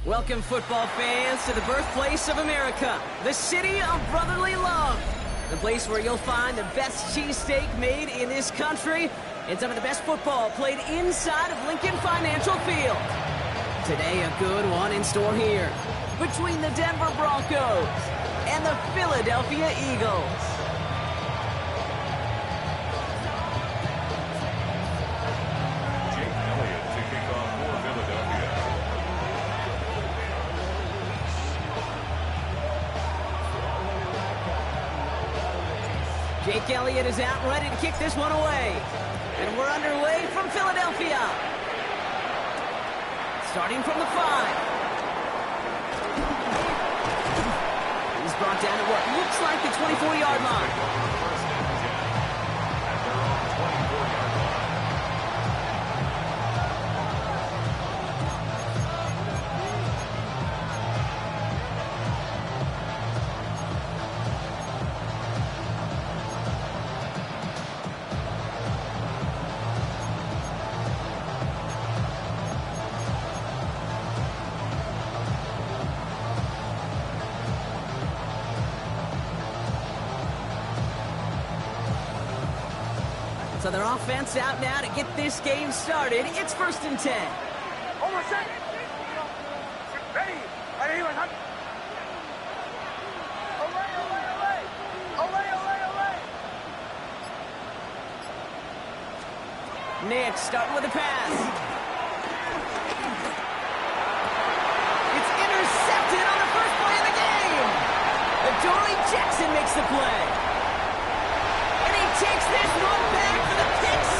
Welcome, football fans, to the birthplace of America, the city of brotherly love. The place where you'll find the best cheesesteak made in this country and some of the best football played inside of Lincoln Financial Field. Today, a good one in store here between the Denver Broncos and the Philadelphia Eagles. Jake Elliott is out ready to kick this one away. And we're underway from Philadelphia. Starting from the 5. He's brought down at what looks like the 24-yard line. So their offense out now to get this game started. It's 1st and 10. Almost set. Ready. Ready. Olay, olay, olay. Olay, olay, olay. Nick starting with the pass. It's intercepted on the first play of the game. Adoree Jackson makes the play. Takes this one back for the pick 6.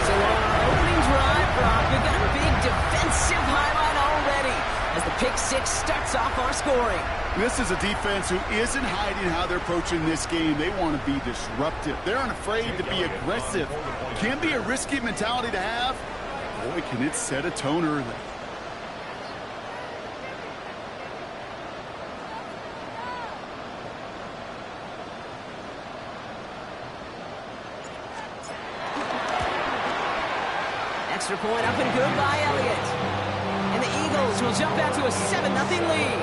So on our opening drive, Brock, we've got a big defensive highlight already as the pick 6 starts off our scoring. This is a defense who isn't hiding how they're approaching this game. They want to be disruptive. They aren't afraid to be aggressive. Can be a risky mentality to have. Boy, can it set a tone early. Extra point up and good by Elliott. And the Eagles will jump out to a 7-0 lead.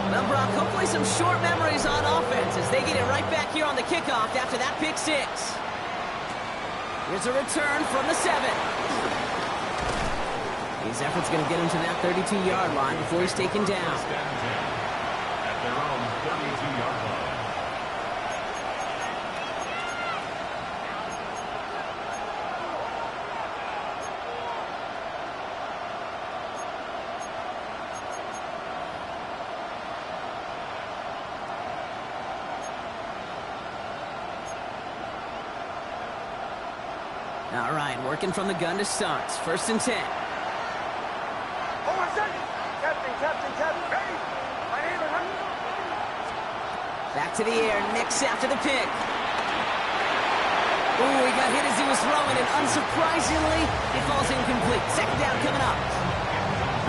Well, Brock, hopefully some short memories on offense as they get it right back here on the kickoff after that pick 6. Here's a return from the 7. His effort's going to get him to that 32-yard line before he's taken down. At their own 32-yard line. All right, working from the gun to start. 1st and 10. Almost set. Captain. Ready. My name is Back to the air. Nick's after the pick. Ooh, he got hit as he was throwing, and unsurprisingly, it falls incomplete. 2nd down coming up.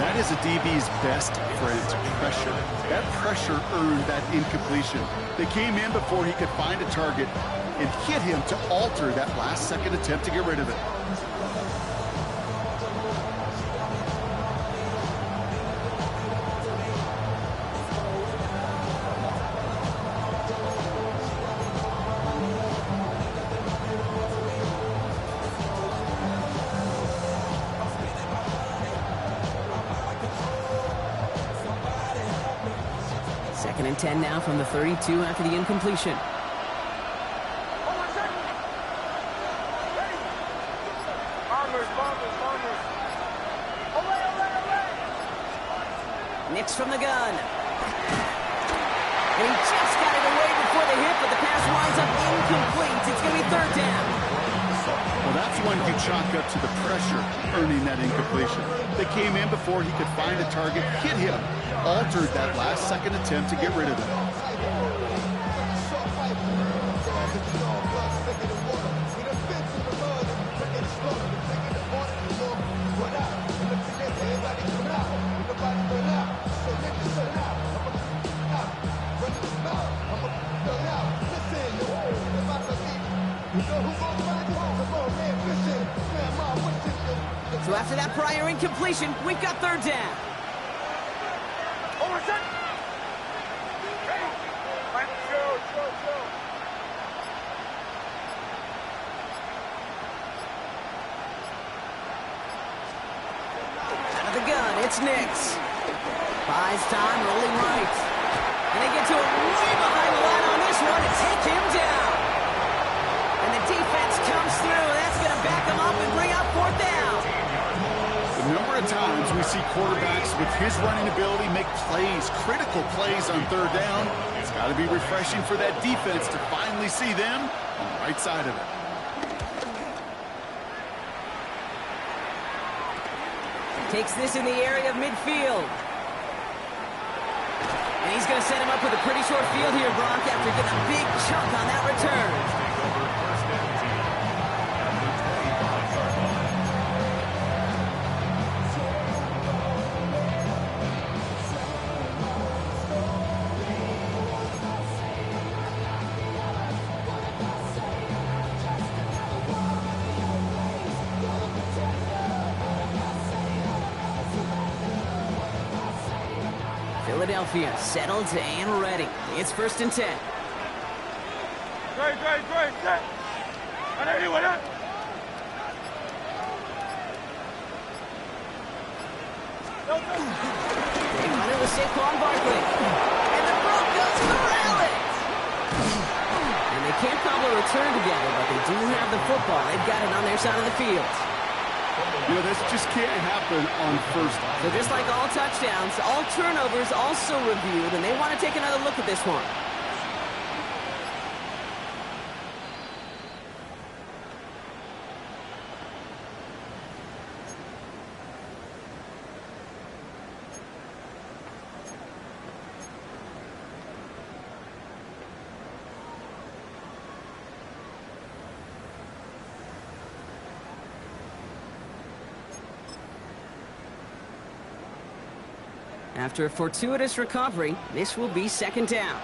That is a DB's best friend, pressure. That pressure earned that incompletion. They came in before he could find a target and hit him to alter that last-second attempt to get rid of it. Second and 10 now from the 32 after the incompletion. Nick's from the gun. And he just got it away before the hit, but the pass winds up incomplete. It's going to be 3rd down. Well, that's one you chalk up to the pressure earning that incompletion. They came in before he could find a target, hit him, altered that last-second attempt to get rid of it. So after that prior incompletion, we've got third down. Over set. Ready. Fight. Show. Out of the gun, it's Nix. Buys time, rolling right. And they get to it way behind the line on this one and take him down. And the defense comes through. That's going to back him up and bring up fourth down. The number of times we see quarterbacks with his running ability make plays, critical plays on third down, it's got to be refreshing for that defense to finally see them on the right side of it. Takes this in the area of midfield. And he's going to set him up with a pretty short field here, Brock, after getting a big chunk on that return. Philadelphia settled and ready. It's 1st and 10. Great. Set. Anyone up? They run it with Saquon Barkley. And the Broncos corral it. And they can't cobble a return together, but they do have the football. They've got it on their side of the field. You know, this just can't happen on first down. So just like all touchdowns, all turnovers also reviewed, and they want to take another look at this one. After a fortuitous recovery, this will be 2nd down.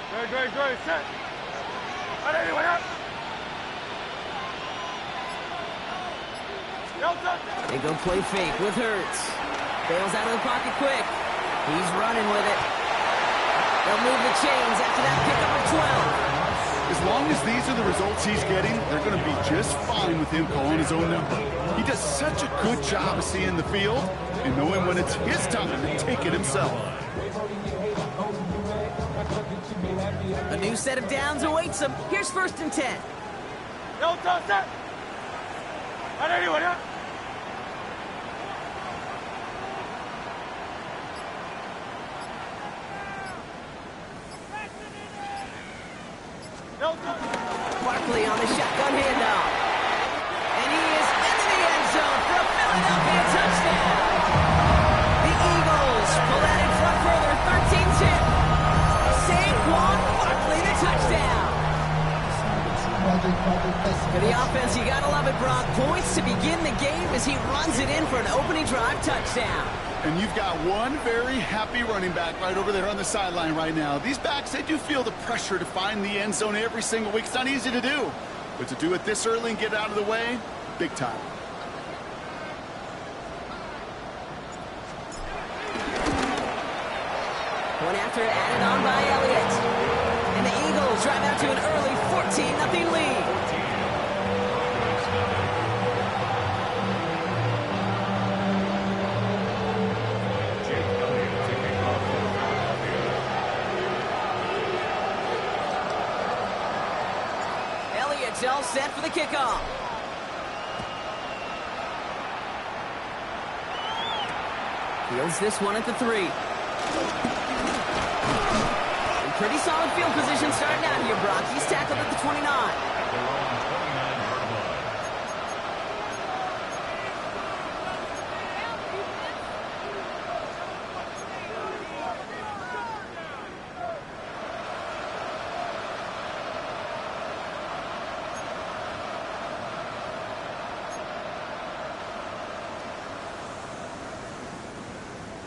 Great. Set. Anyone up? They go play fake with Hurts. Bails out of the pocket quick. He's running with it. They'll move the chains after that pickup of 12. As long as these are the results he's getting, they're going to be just fine with him calling his own number. He does such a good job of seeing the field and knowing when it's his time to take it himself. A new set of downs awaits him. Here's 1st and 10. Set. Anyone up? Barkley on the shotgun handoff. And he is into the end zone for a Philadelphia touchdown. The Eagles pull that in front further, 13-10. Saquon Barkley, the touchdown. For the offense, you gotta love it, Brock. Points to begin the game as he runs it in for an opening drive touchdown. And you've got one very happy running back right over there on the sideline right now. These backs, they do feel the pressure to find the end zone every single week. It's not easy to do. But to do it this early and get it out of the way, big time. One after added on by Elliott. And the Eagles drive out to an early 14-0 lead. Elliott's all set for the kickoff. Fields this one at the 3. Pretty solid field position starting out here, Brock. He's tackled at the 29.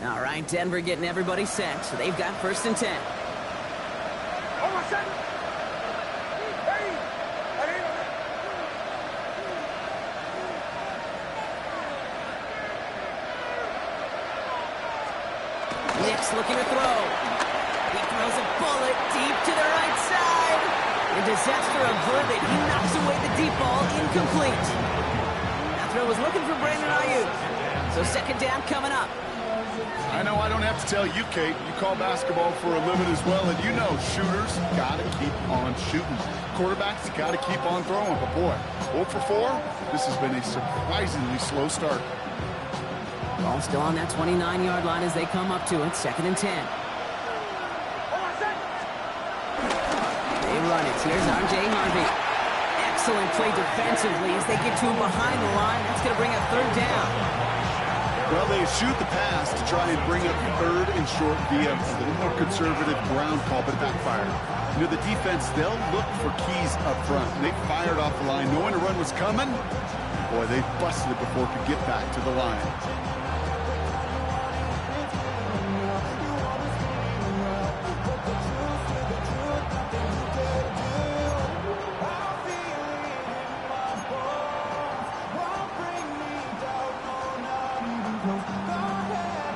All right, Denver getting everybody set, so they've got 1st and 10. Almost set. Ready. Ready. Nick's looking to throw. He throws a bullet deep to the right side. And disaster averted. He knocks away the deep ball, incomplete. That throw was looking for Brandon Ayuk. So 2nd down coming up. I know I don't have to tell you, Kate. You call basketball for a living as well, and you know shooters got to keep on shooting. Quarterbacks got to keep on throwing. But boy, 0 for 4, this has been a surprisingly slow start. Ball still on that 29-yard line as they come up to it. 2nd and 10. They run it. Here's R.J. Harvey. Excellent play defensively as they get to him behind the line. That's going to bring up 3rd down. Well, they shoot the pass to try and bring up 3rd and short via a little more conservative ground call, but it backfired. You know, the defense, they'll look for keys up front. They fired off the line knowing the run was coming. Boy, they busted it before it could get back to the line.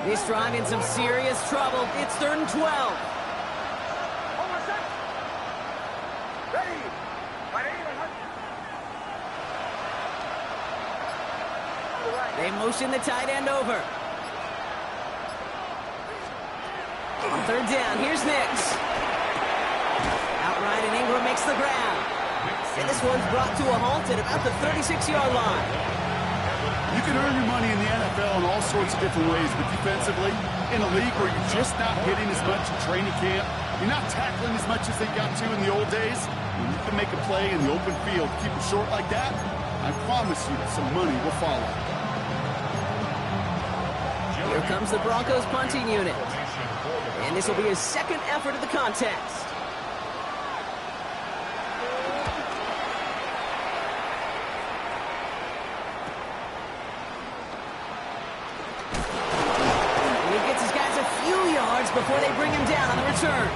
This drive in some serious trouble. It's 3rd and 12. Almost set. Ready. Ready. They motion the tight end over. On 3rd down, here's Nix. Outright and Ingram makes the ground. And this one's brought to a halt at about the 36-yard line. You can earn your money in the NFL in all sorts of different ways, but defensively, in a league where you're just not hitting as much in training camp, you're not tackling as much as they got to in the old days, when you can make a play in the open field, keep it short like that, I promise you some money will follow. Here comes the Broncos punting unit. And this will be his 2nd effort of the contest. Before they bring him down on the return.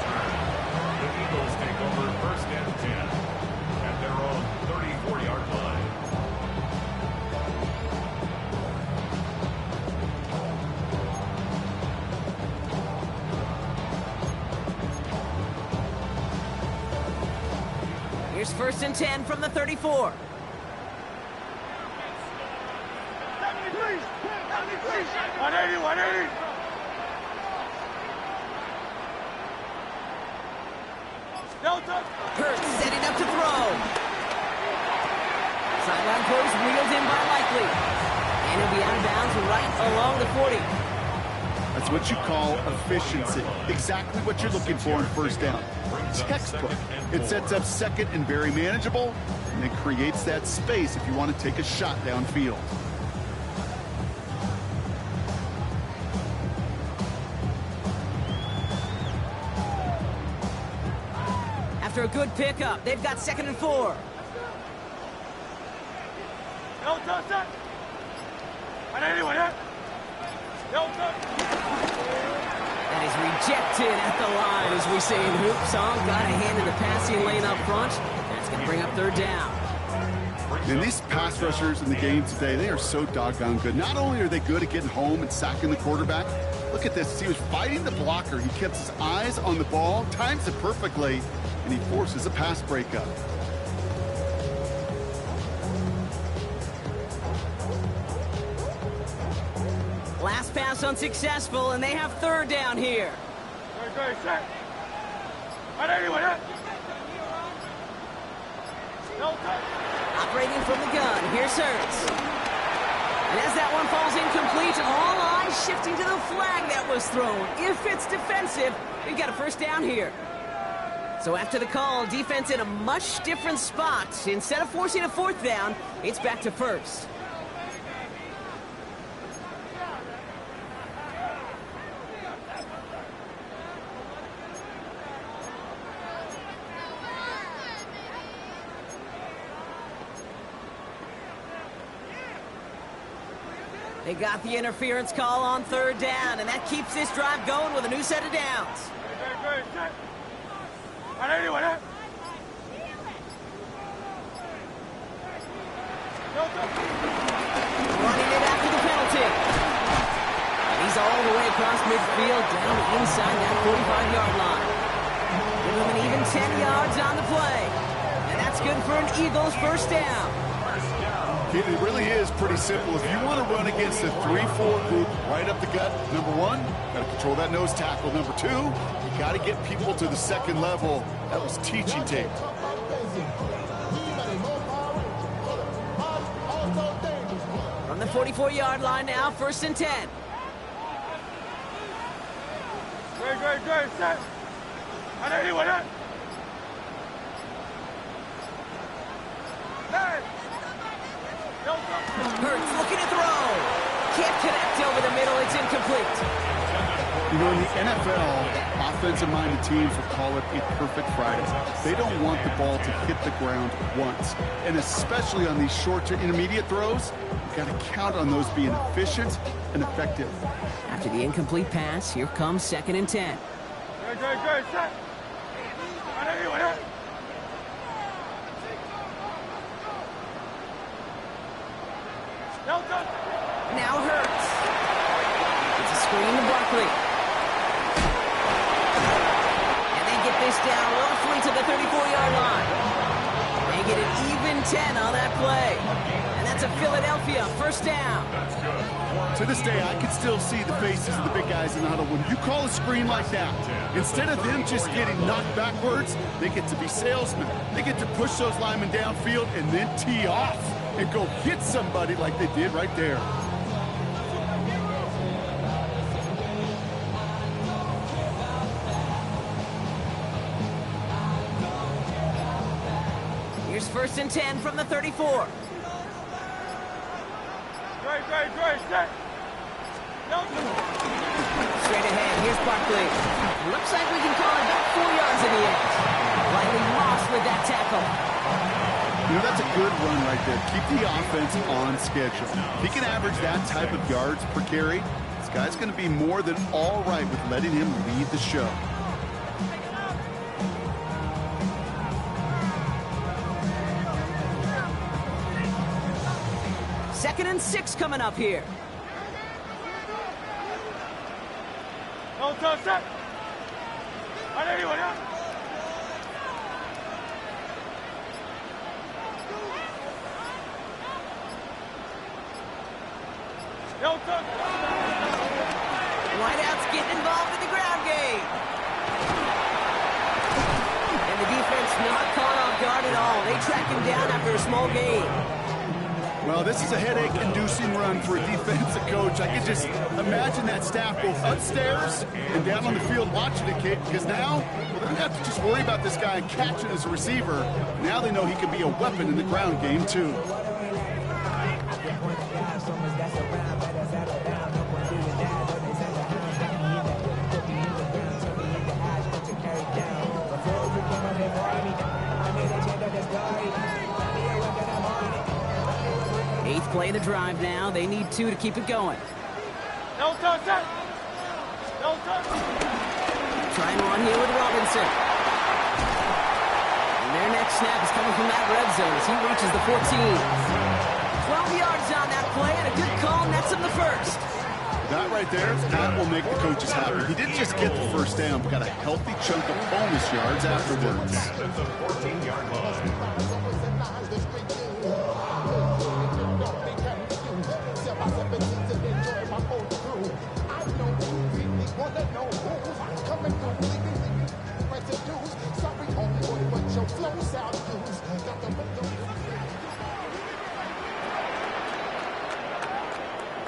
The Eagles take over 1st and 10 at their own 34-yard line. Here's 1st and 10 from the 34. 180, 180. Hurts setting up to throw. Sideline throws wheeled in by Likely. And he'll be out of bounds right along the 40. That's what you call efficiency. Exactly what you're looking for in 1st down. Textbook. It sets up 2nd and very manageable, and it creates that space if you want to take a shot downfield. After a good pickup, they've got 2nd and 4. That is rejected at the line, as we say in hoops. Got a hand in the passing lane up front. That's going to bring up 3rd down. And these pass rushers in the game today, they are so doggone good. Not only are they good at getting home and sacking the quarterback, look at this. He was fighting the blocker. He kept his eyes on the ball, times it perfectly, and he forces a pass breakup. Last pass unsuccessful, and they have 3rd down here. Operating from the gun, here's Hurts. And as that one falls incomplete, all eyes shifting to the flag that was thrown. If it's defensive, we've got a 1st down here. So after the call, defense in a much different spot. Instead of forcing a 4th down, it's back to 1st. They got the interference call on third down, and that keeps this drive going with a new set of downs. Running it after the penalty. And he's all the way across midfield, down inside that 45-yard line. Give him an even 10 yards on the play. And that's good for an Eagles first down. It really is pretty simple. If you want to run against a 3-4 group right up the gut, number one, got to control that nose tackle. Number two, you got to get people to the second level. That was teaching tape. From the 44-yard line now, 1st and 10. Good, set. Hurts looking to throw. Can't connect over the middle. It's incomplete. You know, in the NFL, offensive-minded teams will call it a perfect Friday. They don't want the ball to hit the ground once. And especially on these short to intermediate throws, you've got to count on those being efficient and effective. After the incomplete pass, here comes 2nd and 10. Good, set. Now Hurts. It's a screen to Barkley. And they get this down roughly to the 34-yard line. They get an even 10 on that play. And that's a Philadelphia first down. To this day, I can still see the faces of the big guys in the huddle. When you call a screen like that, instead of them just getting knocked backwards, they get to be salesmen. They get to push those linemen downfield and then tee off and go hit somebody like they did right there. Here's 1st and 10 from the 34. Great, set. Straight ahead, here's Barkley. Looks like we can call it about 4 yards in the end. Lightly lost with that tackle. You know, that's a good run right there. Keep the offense on schedule. If he can average that type of yards per carry, this guy's going to be more than all right with letting him lead the show. Second and 6 coming up here. Set. Wideouts getting involved in the ground game. And the defense not caught off guard at all. They track him down after a small gain. Well, this is a headache-inducing run for a defensive coach. I can just imagine that staff both upstairs and down on the field watching it, kid, because now they don't have to just worry about this guy catching as a receiver. Now they know he can be a weapon in the ground game, too. Eighth play of the drive now. They need 2 to keep it going. Set. Trying one here with Robinson. And their next snap is coming from that red zone as he reaches the 14. 12 yards on that play, and a good call nets him the first. That right there, that will make the coaches happy. He didn't just get the first down, but got a healthy chunk of bonus yards afterwards. At the 14-yard line.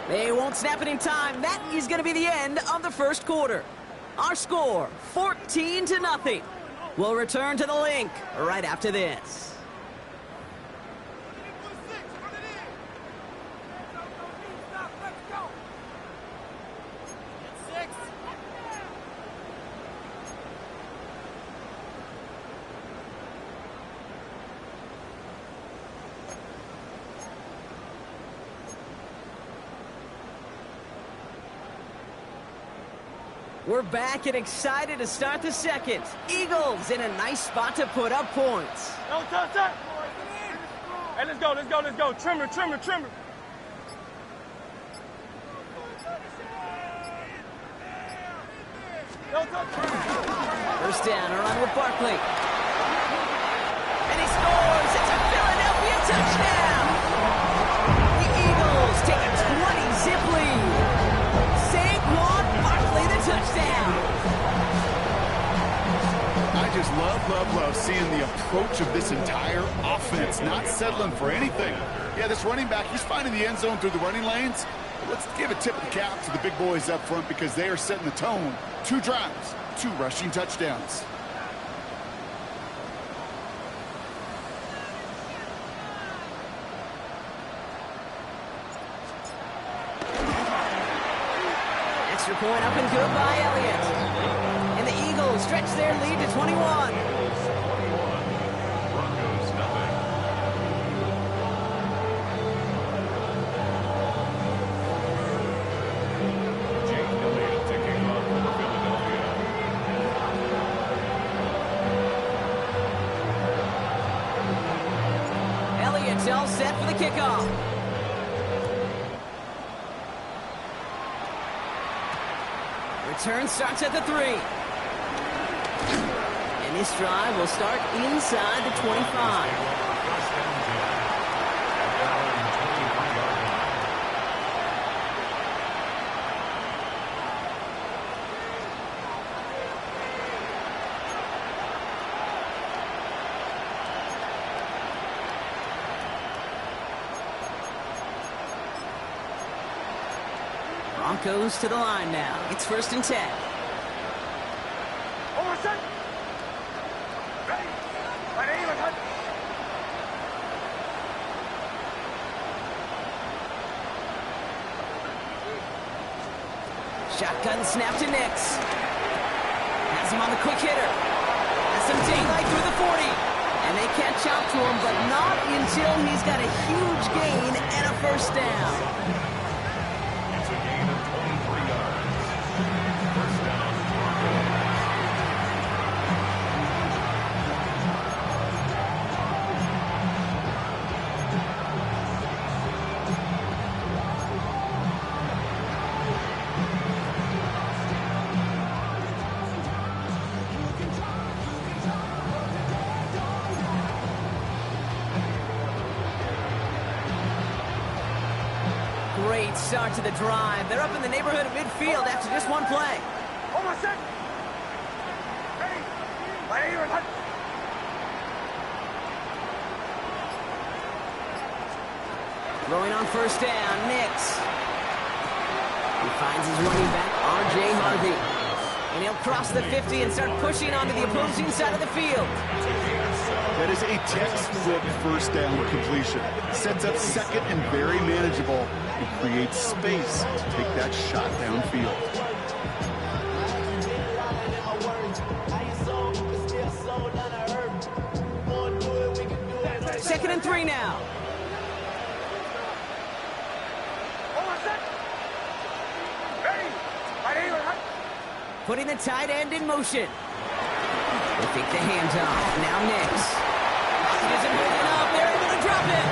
They won't snap it in time. That is going to be the end of the first quarter. Our score, 14-0. We'll return to the link right after this. We're back and excited to start the second. Eagles in a nice spot to put up points. No, touch. Hey, let's go. Trimmer. No touch. First down, around with Barkley. And he scores! It's a Philadelphia touchdown! The Eagles take a 20-zip lead. Saquon Barkley, the touchdown! I just love seeing the approach of this entire offense, not settling for anything. Yeah, this running back, he's finding the end zone through the running lanes. Let's give a tip of the cap to the big boys up front because they are setting the tone. 2 drives, 2 rushing touchdowns. Extra point up and good by Elliott. And the Eagles stretch their lead to 21. Broncos nothing. Jake Elliott taking off for Philadelphia. Elliott's all set for the kickoff. Return starts at the 3. And this drive will start inside the 25. First down 10. At their own 23-yard line. Broncos to the line now. It's 1st and 10. Over set. Ready. My name is Hunt. Shotgun snap to Nix. Has him on the quick hitter. Has some daylight through the 40. And they catch up to him, but not until he's got a huge gain and a first down. It's a gain of 23 yards. First down, Broncos. Great start to the drive. They're up in the neighborhood of midfield after just one play. Over set. Ready. My name is Hunt. Throwing on first down, Nix. He finds his running back, R.J. Harvey. And he'll cross the 50 and start pushing onto the opposing side of the field. That is a textbook first down completion. Sets up second and very manageable. It creates space to take that shot downfield. 2nd and 3 now. Over set. Ready. My name is Hunt. Putting the tight end in motion. They take the hands off. Now Nix. He isn't holding up. They're able to drop it.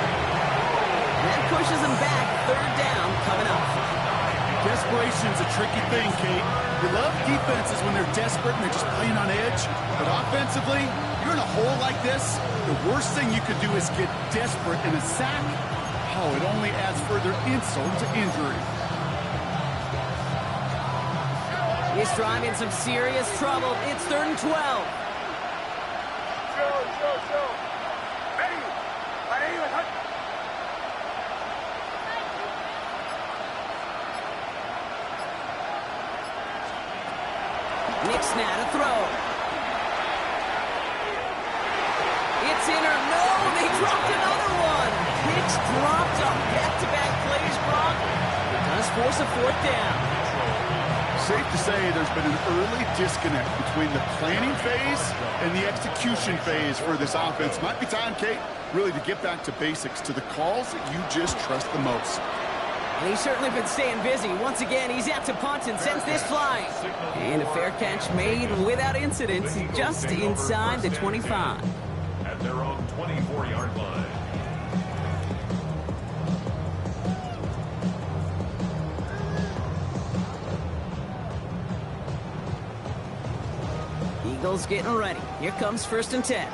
And that pushes them back. 3rd down coming up. Desperation's a tricky thing, Kate. You love defenses when they're desperate and they're just playing on edge. But offensively, you're in a hole like this, the worst thing you could do is get desperate in a sack. Oh, it only adds further insult to injury. This drive in some serious trouble. It's 3rd and 12. Show. Ready. My name is Hunt. Nix now to throw. It's in or no, they dropped another one. Nix dropped on back-to-back plays, Brock. It does force a 4th down. Safe to say there's been an early disconnect between the planning phase and the execution phase for this offense. Might be time, Kate, really to get back to basics, to the calls that you just trust the most. And he's certainly been staying busy. Once again, he's out to punt and sends this flying. And a fair catch made without incident, just inside the 25. At their own 24-yard line. Eagles getting ready. Here comes 1st and 10.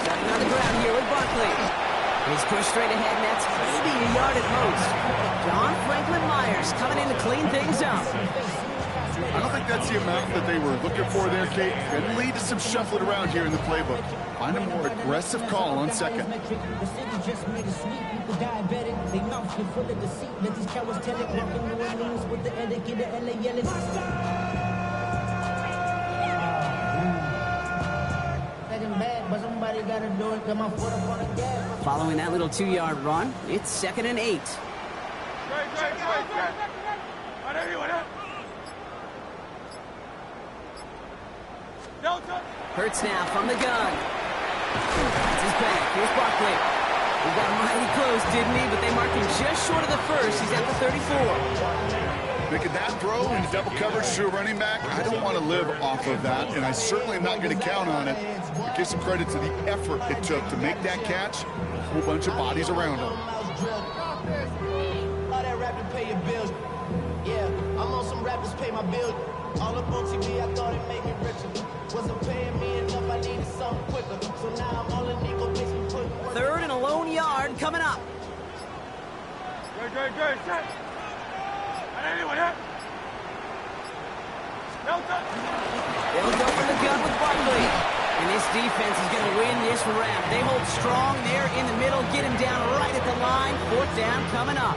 Starting on the ground here with Barkley. He's pushed straight ahead, and that's maybe a yard at most. John Franklin Myers coming in to clean things up. I don't think that's the amount that they were looking for there, Kate. Could lead to some shuffling around here in the playbook. Find a more aggressive call on second. Following that little 2-yard run, it's 2nd and 8. Hurts now from the gun. That's his back. Here's Barkley. He got mighty close, didn't he? But they marked him just short of the first. He's at the 34. Making that throw into double coverage to a running back, I don't want to live off of that, and I certainly am not going to count on it. But give some credit to the effort it took to make that catch. A whole bunch of bodies around him. All that rapping pay your bills. Yeah, I'm on some rappers pay my bills. All up on TV, I thought it made me richer. Wasn't paying me enough, I needed something quicker. So now I'm all in Nico, makes me put 3rd and a lone yard coming up. They'll go for the gun with Barkley. And this defense is going to win this round. They hold strong there in the middle, get him down right at the line. 4th down coming up.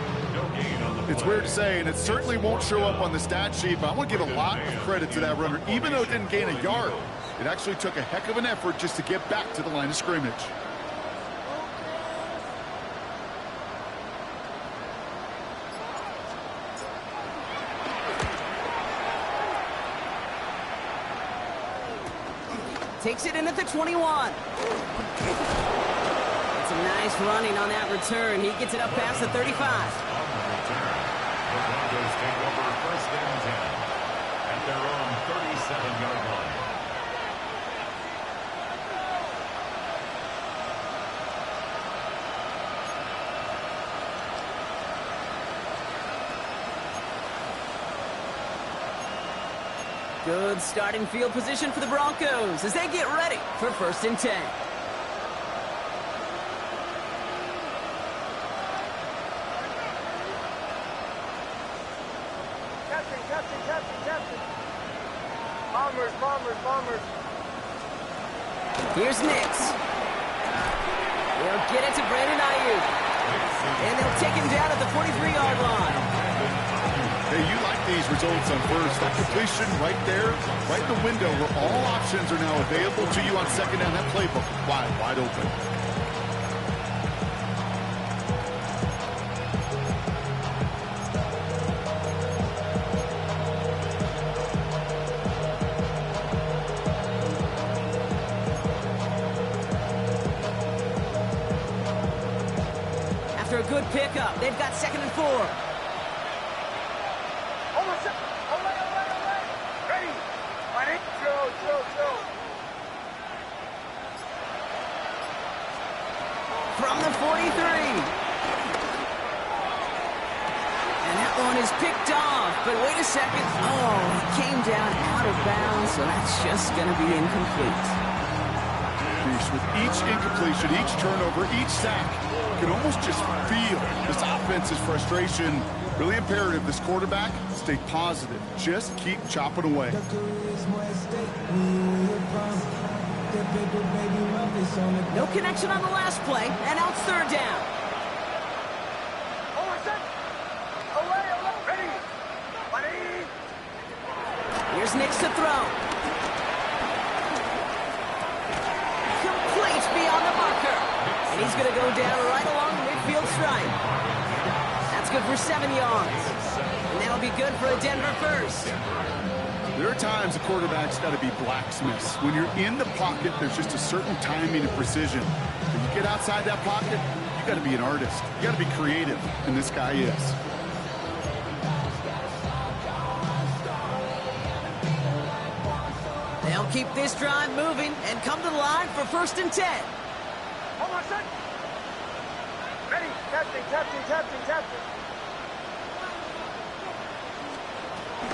It's weird to say, and it certainly won't show up on the stat sheet, but I want to give a lot of credit to that runner. Even though it didn't gain a yard, it actually took a heck of an effort just to get back to the line of scrimmage. Takes it in at the 21. It's a nice running on that return. He gets it up past the 35. The Broncos take over 1st and 10 at their own 37-yard line. Good starting field position for the Broncos as they get ready for 1st and 10. Captain. Bombers. Here's Nix. They'll get it to Brandon Ayuk. And they'll take him down at the 43-yard line. Hey, you like these results on first. That completion right there, right in the window where all options are now available to you on second down. That playbook wide open. After a good pickup, they've got 2nd and 4. Ready? Ready? Chill. From the 43. And that one is picked off. But wait a second. Oh, it came down out of bounds, so that's just going to be incomplete. With each incompletion, each turnover, each sack, you can almost just feel this offense's frustration. Really imperative this quarterback stay positive. Just keep chopping away. No connection on the last play, and now it's 3rd down. Ready? Here's Nix to throw. Complete beyond the marker. And he's going to go down right along the midfield stripe. That's good for 7 yards. And that'll be good for a Denver first. There are times a quarterback's got to be blacksmiths. When you're in the pocket, there's just a certain timing and precision. When you get outside that pocket, you got to be an artist. You got to be creative, and this guy is. They'll keep this drive moving and come to the line for 1st and 10. Hold on, set. Ready. Captain.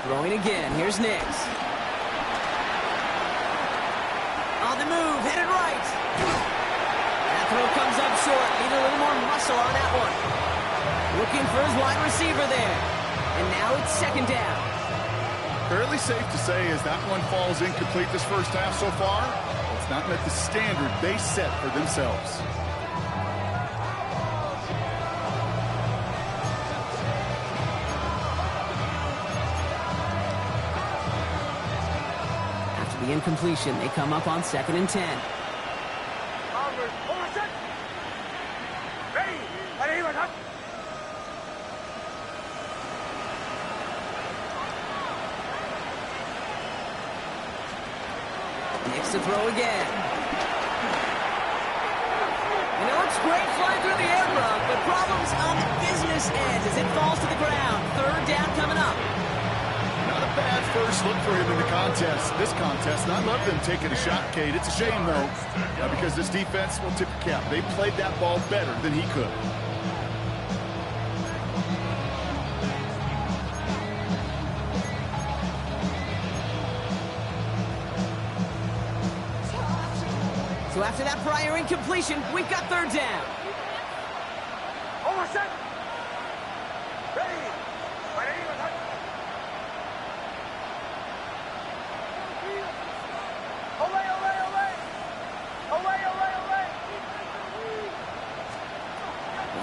Throwing again. Here's Nix. On the move, headed right. That throw comes up short. Need a little more muscle on that one. Looking for his wide receiver there. And now it's 2nd down. Fairly safe to say as that one falls incomplete this first half so far, it's not met the standard they set for themselves. After the incompletion, they come up on 2nd and 10. Onward. Hold on, set. Ready. Nix to throw again. You know, it's great flying through the air, bro, but problems on the business end as it falls to the ground. 3rd down coming up. Not a bad first look for him in the this contest. And I love them taking a shot, Kate. It's a shame, though, because this defense will tip the cap. They played that ball better than he could. So after that prior incompletion, we've got 3rd down. Hold on, set. Ready.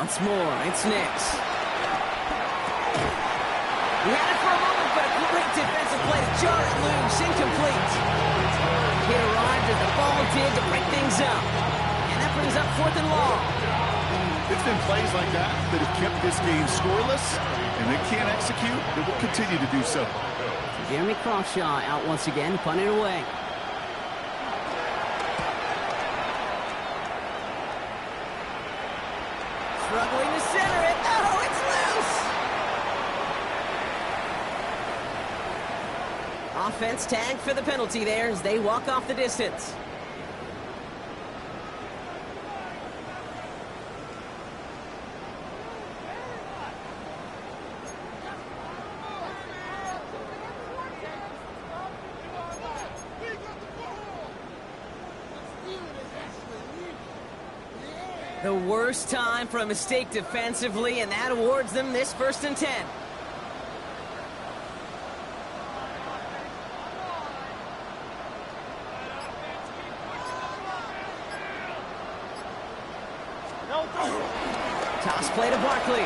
Once more, it's Nix. He had it for a moment, but a great defensive play to jar it loose, incomplete. He arrived as the ball did to break things up. And that brings up 4th and long. It's been plays like that that have kept this game scoreless, and they can't execute. They will continue to do so. Jeremy Crawfshaw out once again, punting away. Struggling to center it. Oh, it's loose! Offense tagged for the penalty there as they walk off the distance. The worst time for a mistake defensively, and that awards them this 1st and 10. Toss play to Barkley.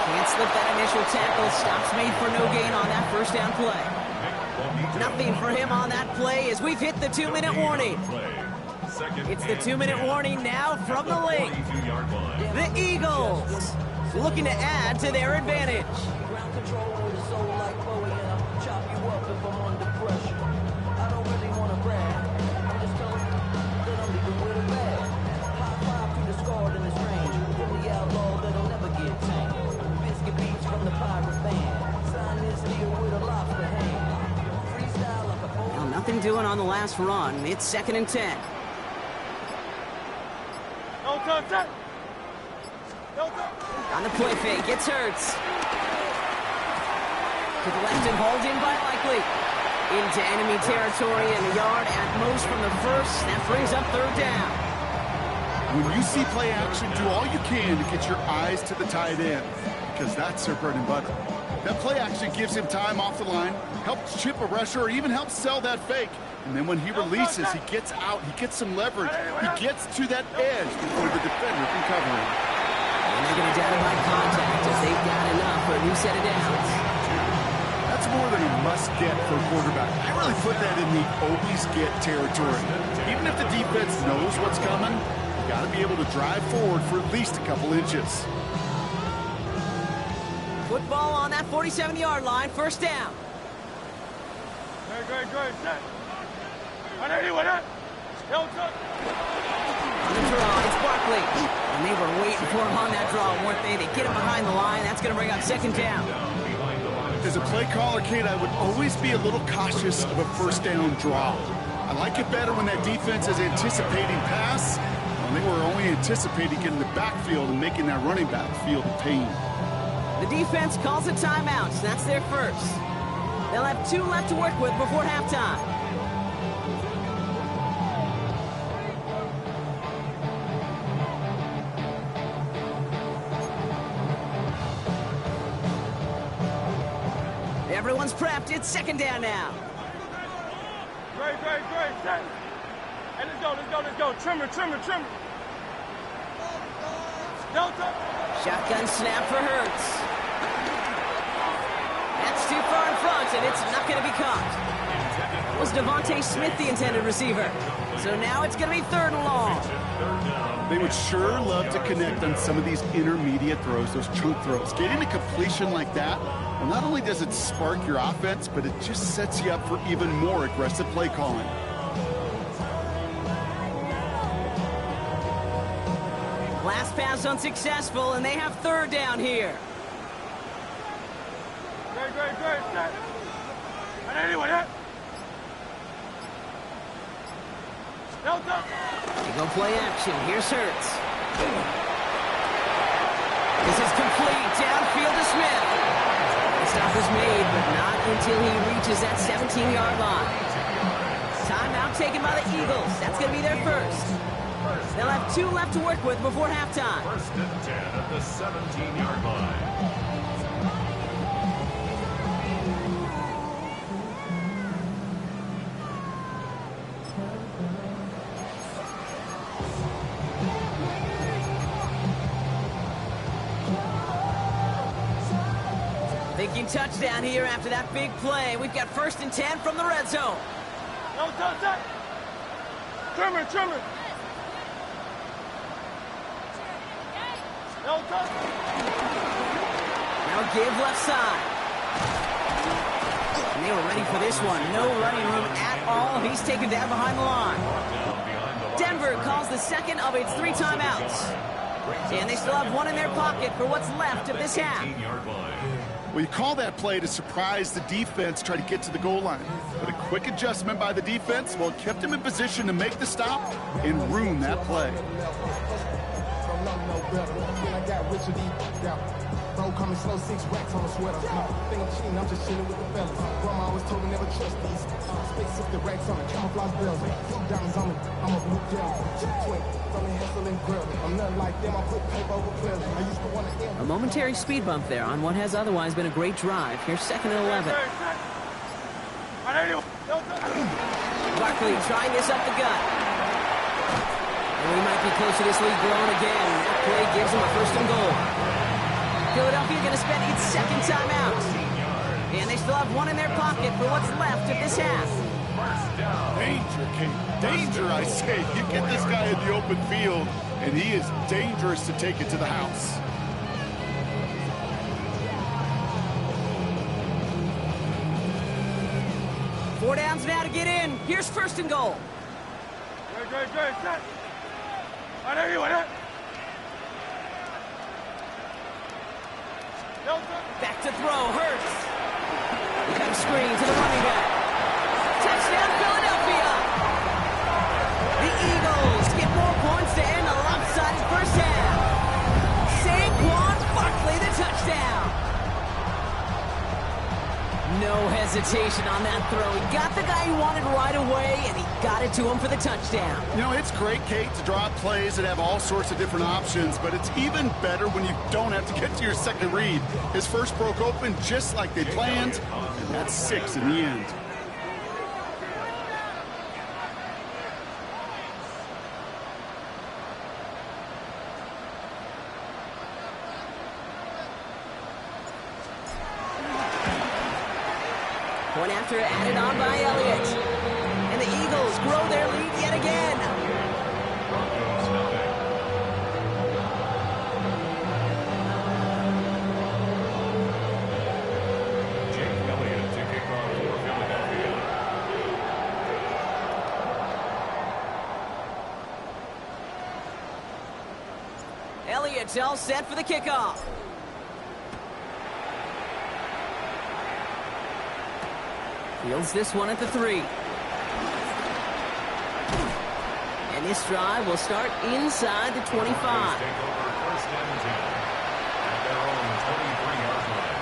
Can't slip that initial tackle. Stops made for no gain on that 1st down play. Nothing for him on that play as we've hit the 2-minute warning. It's the 2-minute warning now from the lake. The Eagles looking to add to their advantage. Ground control with a soul like Bowie, and I'll chop you up if I'm under pressure. I don't really want to brag. I'm just telling you that I'm leaving with a bag. High five to the scarred in this range. From the outlaw that'll never get tamed. Biscuit beats from the pirate band. Sign this deal with a lobster hand. Freestyle like a bowl. Well, nothing doing on the last run. It's 2nd and 10. On the play fake, it's Hurts. To the left and hauled in by Likely. Into enemy territory and a yard at most from the 1st. That brings up 3rd down. When you see play action, do all you can to get your eyes to the tight end, because that's their bread and butter. That play action gives him time off the line, helps chip a rusher, or even helps sell that fake. And then when he releases, he gets out, he gets some leverage, he gets to that edge before the defender can cover him. And they're going to down by contact as they've got enough for a new set of downs. That's more than a must-get for a quarterback. I really put that in the always-get territory. Even if the defense knows what's coming, you got to be able to drive forward for at least a couple inches. Football on that 47-yard line, first down. Great, set. On anyone, on the draw, it's Barkley. And they were waiting for him on that draw, weren't they? They get him behind the line. That's going to bring up second down. As a play caller, Kate, I would always be a little cautious of a first down draw. I like it better when that defense is anticipating pass. When they were only anticipating getting the backfield and making that running back feel the pain. The defense calls a timeout, so that's their first. They'll have 2 left to work with before halftime. Everyone's prepped. It's second down now. Great, set. Hey, let's go. Trimmer. Delta. Shotgun snap for Hurts. That's too far in front, and it's not going to be caught. Was Devontae Smith the intended receiver? So now it's going to be third and long. They would sure love to connect on some of these intermediate throws, those chunk throws. Getting a completion like that, well, not only does it spark your offense, but it just sets you up for even more aggressive play calling. Last pass unsuccessful, and they have third down here. Great, set. On anyone, Delta. They go play action. Here's Hurts. This is complete. Downfield to Smith. The stop is made, but not until he reaches that 17-yard line. Timeout taken by the Eagles. That's going to be their first. They'll have 2 left to work with before halftime. First and 10 at the 17-yard line. Thinking touchdown here after that big play. We've got first and 10 from the red zone. Trimmer. Now give left side. And they were ready for this one. No running room at all. He's taken down behind the line. Denver calls the second of its 3 timeouts. And they still have 1 in their pocket for what's left of this half. Well, you call that play to surprise the defense, try to get to the goal line. But a quick adjustment by the defense, well, it kept him in position to make the stop and ruin that play. Bro, coming slow, 6 racks on a sweater. Think I'm cheating, I'm just chilling with the fellas. Grandma always told me never trust these. Space 50 racks on the camouflage bells. Diamonds on me, I'm a blue devil. Twin, from the hustle and grill. I'm nothing like them, I put paper over clearly. I used to want to end. A momentary speed bump there on what has otherwise been a great drive. Here's second and 11. Barkley trying this up the gut. And we might be close to this lead growing again. That play gives him a first and goal. Philadelphia going to spend its second timeout. And they still have 1 in their pocket for what's left of this half. Danger, Kate. Danger, I say. You get this guy in the open field, and he is dangerous to take it to the house. Four downs now to get in. Here's first and goal. Great, set. On anyone, Back to throw, Hurts. He got a screen to the running back. Touchdown, Philadelphia! The Eagles get more points to end a lopsided first half. Saquon Barkley, the touchdown. No hesitation on that throw. He got the guy he wanted right away, and he got it to him for the touchdown. You know, it's great, Kate, to draw up plays that have all sorts of different options, but it's even better when you don't have to get to your second read. His first broke open just like they planned, and that's 6 in the end. Point after added on by Elliott. And the Eagles grow their lead yet again. Elliott's all set for the kickoff. Fields this one at the 3. And this drive will start inside the 25. Take over first and 10 at their own 23-yard line.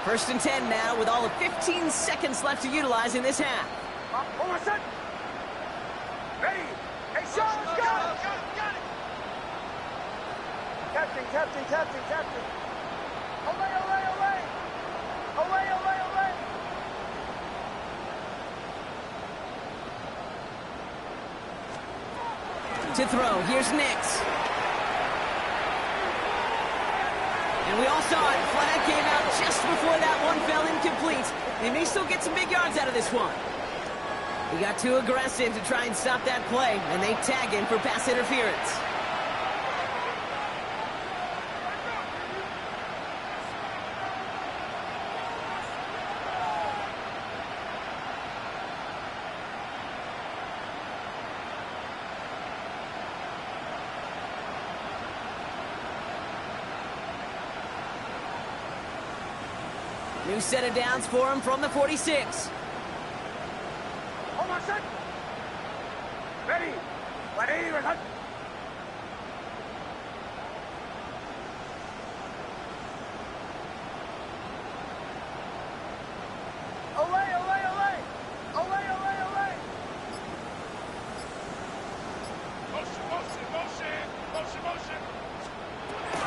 First and 10 now with all of 15 seconds left to utilize in this half. Hold on, son. Ready. Hey, Sean, let's go. Got it. Captain. Olay, olay, olay. Olay, olay, olay. To throw, here's Nix. And we all saw it. Flag came out just before that one fell incomplete. They may still get some big yards out of this one. He got too aggressive to try and stop that play, and they tag him for pass interference. New set of downs for him from the 46. Hold on, son. Ready. Ready. Olay, olay, olay. Olay, olay, olay. Motion.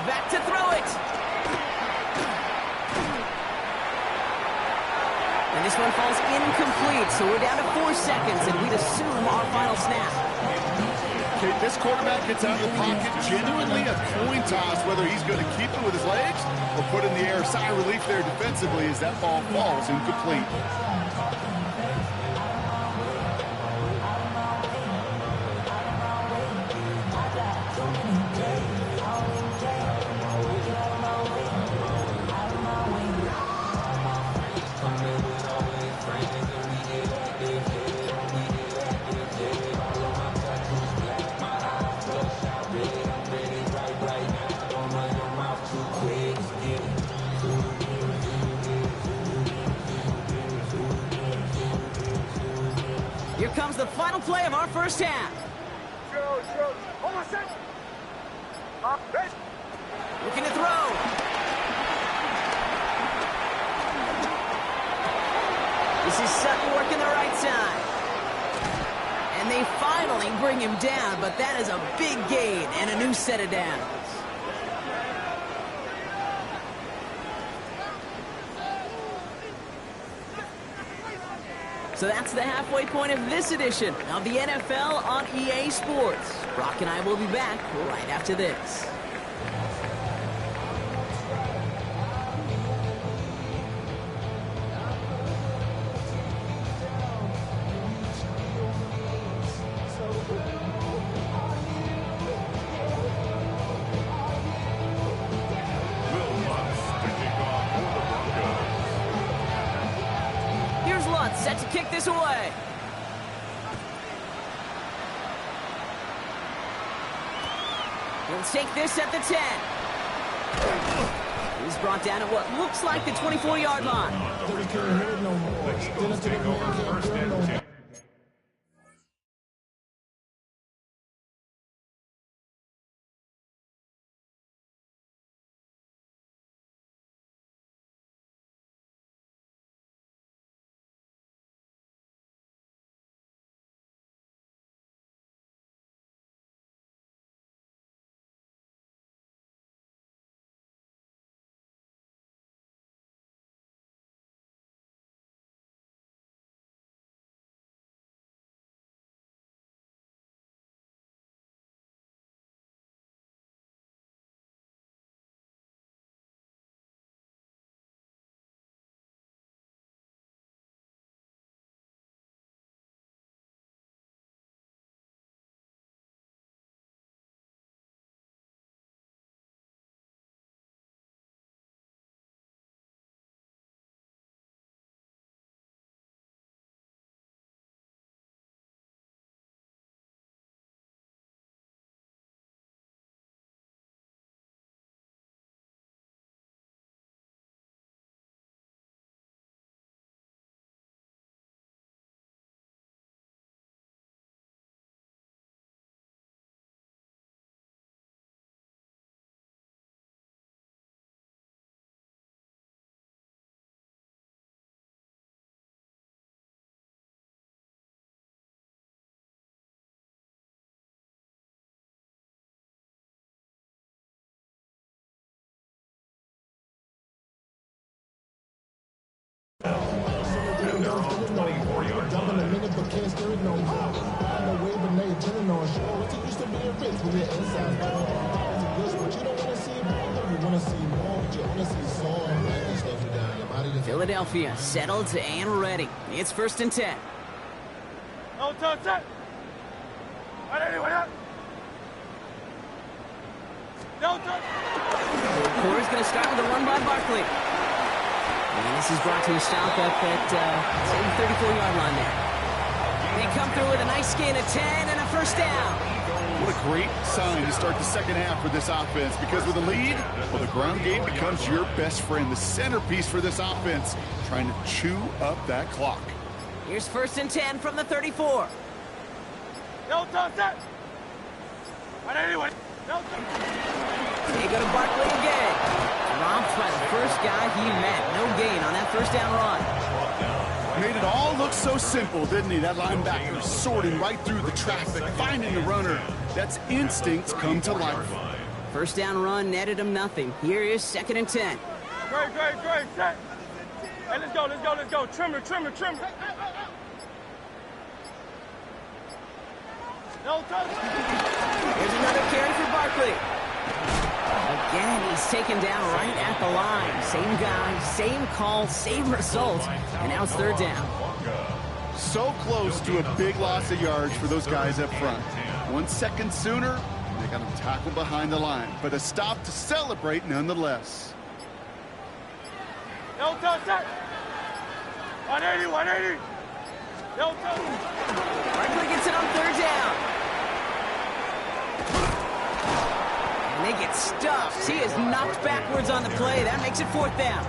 Back to throw it. And this one falls incomplete, so we're down to 4 seconds, and we'd assume our final snap. Okay, this quarterback gets out of the pocket, genuinely a coin toss whether he's going to keep it with his legs or put in the air. Sigh of relief there defensively as that ball falls incomplete. Here comes the final play of our first half. Throw. Hold on, son. Ready. Looking to throw. This is Sutton working the right side. And they finally bring him down, but that is a big gain and a new set of downs. So that's the halfway point of this edition of the NFL on EA Sports. Brock and I will be back right after this. Set to kick this away. He'll take this at the 10. He's brought down at what looks like the 24-yard line. The Eagles take over first and 10. 24-yard Jump in a line. minute, but can't steer it no more. I know way, but now you're drilling on shore. It used to be a rich with your insides. But you don't want to see it more. You want to see more, but you want to see song. And stuff you down. Your body just... Philadelphia settled and ready. It's 1st and 10. No touch it. Right anyway, up. No touch. Quarter's going to start with a run by Barkley. And this is brought to a stop up at the 34-yard line there. They come through with a nice gain of 10 and a first down. What a great sign to start the second half for this offense, because with a lead, well, the ground game becomes your best friend, the centerpiece for this offense, trying to chew up that clock. Here's 1st and 10 from the 34. No touch it. Right anyway. No touch. They go to Barkley again. Dropped by the first guy he met. No gain on that first down run. Made it all look so simple, didn't he? That linebacker sorting right through the traffic, finding the runner. That's instincts come to life. First down run netted him nothing. Here is 2nd and 10. Great. Set. Hey, let's go. Trimmer. No touch. Here's another carry for Barkley. Again, he's taken down right at the line. Same guy, same call, same result. And now it's 3rd down. So close to a big loss of yards for those guys up front. 1 second sooner, they got him tackled behind the line. But a stop to celebrate nonetheless. No touch it. 180. No touch. Barkley gets it on 3rd down. And they get stuffed. He is knocked backwards on the play. That makes it 4th down.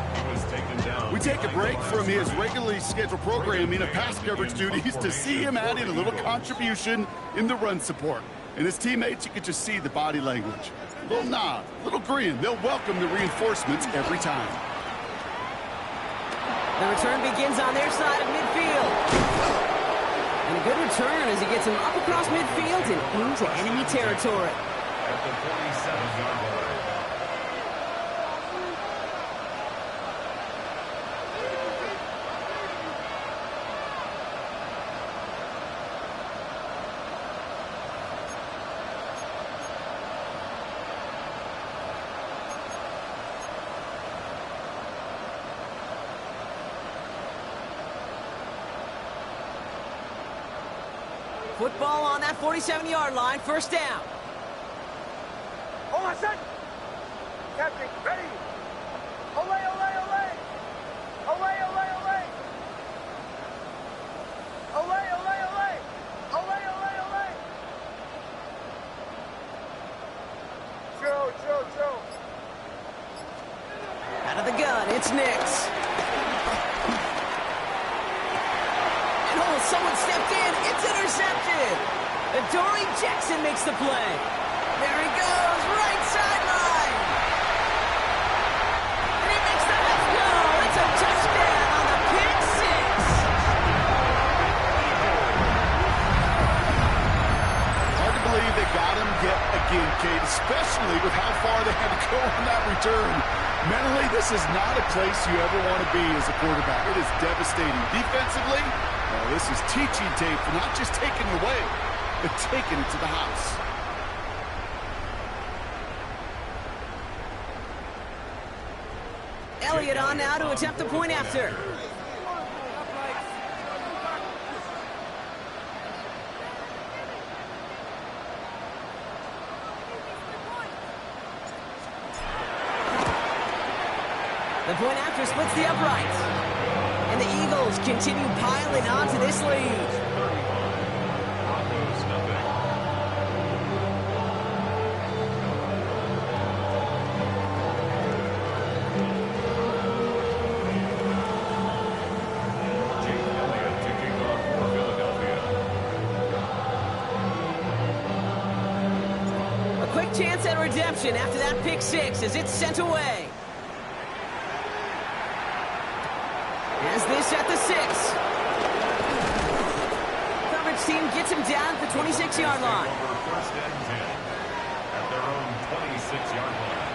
We take a break from his regularly scheduled programming of pass coverage duties to see him add in a little contribution in the run support. And his teammates, you could just see the body language. A little nod, a little grin. They'll welcome the reinforcements every time. The return begins on their side of midfield. And a good return as he gets him up across midfield and into enemy territory. At the 47-yard line. Football on that 47-yard line, 1st down. Hold on, set. Captain, ready. Olay. Chill. Out of the gun, it's Nix. And oh, someone stepped in. It's intercepted. Adoree Jackson makes the play. There he goes, right sideline. And he makes the left goal. It's a touchdown on the pick six. Hard to believe they got him yet again, Kate, especially with how far they had to go on that return. Mentally, this is not a place you ever want to be as a quarterback. It is devastating. Defensively, well, this is teaching tape for not just taking it away, but taking it to the house. Elliott on now to attempt the point after. The point after splits the uprights. And the Eagles continue piling onto this lead. A quick chance at redemption after that pick six as it's sent away. As this at the 6. Coverage team gets him down at the 26-yard line. First and 10 at their own 26-yard line.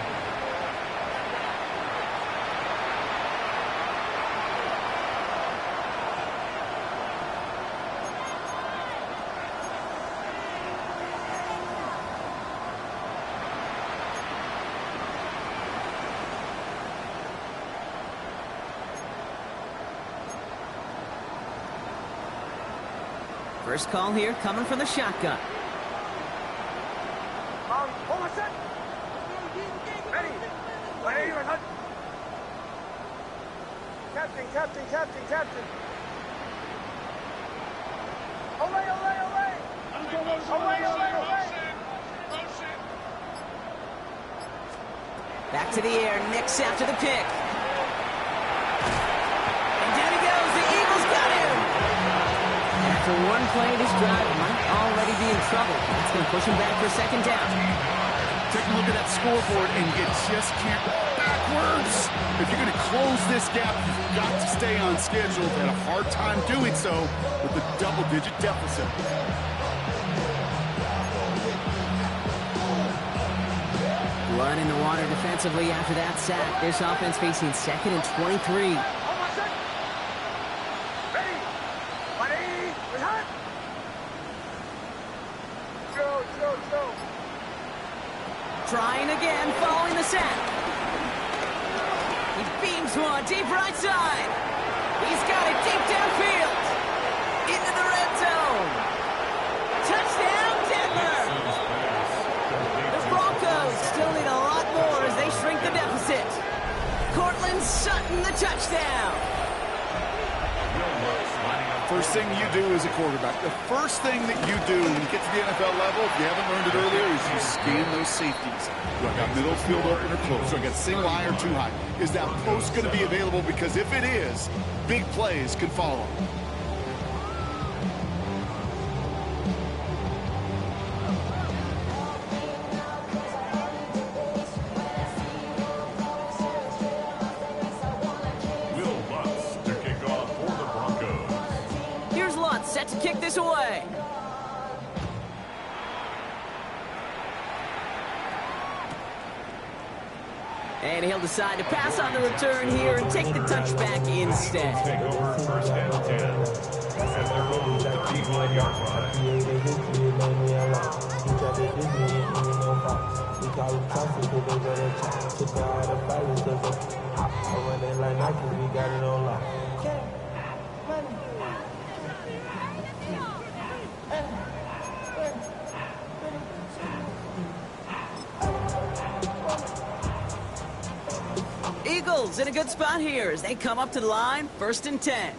First call here coming from the shotgun. Hold on, set. Ready. Ready, hunt. Captain, captain, captain, captain. Away, away, away. Away, away, away. Back to the air, Nix after the pick. And down he goes, the Eagles got him! And after one play, this drive might already be in trouble. It's going to push him back for second down. Take a look at that scoreboard, and you just can't go backwards. If you're going to close this gap, you've got to stay on schedule. Had a hard time doing so with a double-digit deficit. Blood in the water defensively after that sack. This offense facing 2nd and 23. Hold on, set. Ready. Ready. Hunt. Go. Trying again, following the sack. He beams one deep right side. He's got it deep downfield. Into the red zone. Touchdown, Denver. The Broncos still need a lot more as they shrink the deficit. Cortland Sutton, the touchdown. First thing you do as a quarterback, the first thing that you do when you get to the NFL level, if you haven't learned it earlier, is you scan those safeties. Do I got middle field open or close? Do I got single high or too high? Is that post going to be available? Because if it is, big plays can follow. Set to kick this away. And he'll decide to pass on the return here and take the touchback instead. Take over 1st and 10. And they're on the D-line Eagles in a good spot here as they come up to the line, 1st and 10.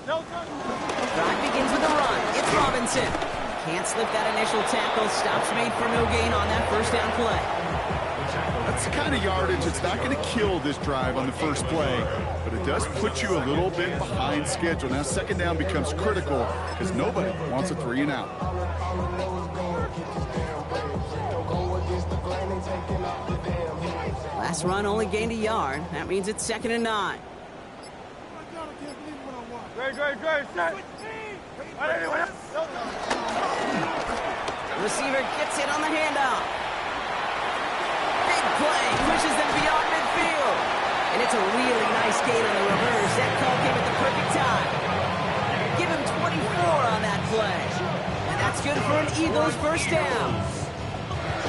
Drive begins with a run. It's Robinson. Can't slip that initial tackle. Stops made for no gain on that 1st down play. That's the kind of yardage that's not going to kill this drive on the first play, but it does put you a little bit behind schedule. Now 2nd down becomes critical because nobody wants a 3 and out. Last run only gained a yard. That means it's 2nd and 9. Great, set. The receiver gets it on the handoff. Big play, pushes them beyond midfield. And it's a really nice gain on the reverse. That call came at the perfect time. Give him 24 on that play. And that's good for an Eagles 1st down.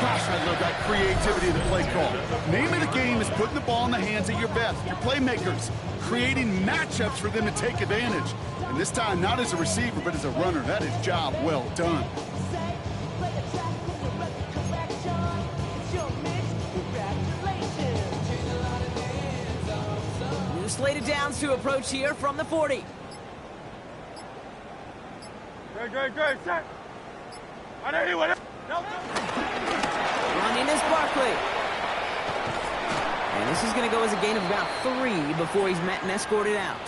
Gosh, I love that creativity of the play call. Name of the game is putting the ball in the hands of your best, your playmakers, creating matchups for them to take advantage. And this time, not as a receiver, but as a runner. That is job well done. New slated downs to approach here from the 40. Great, set. Running is Barkley. And this is going to go as a gain of about 3 before he's met and escorted out.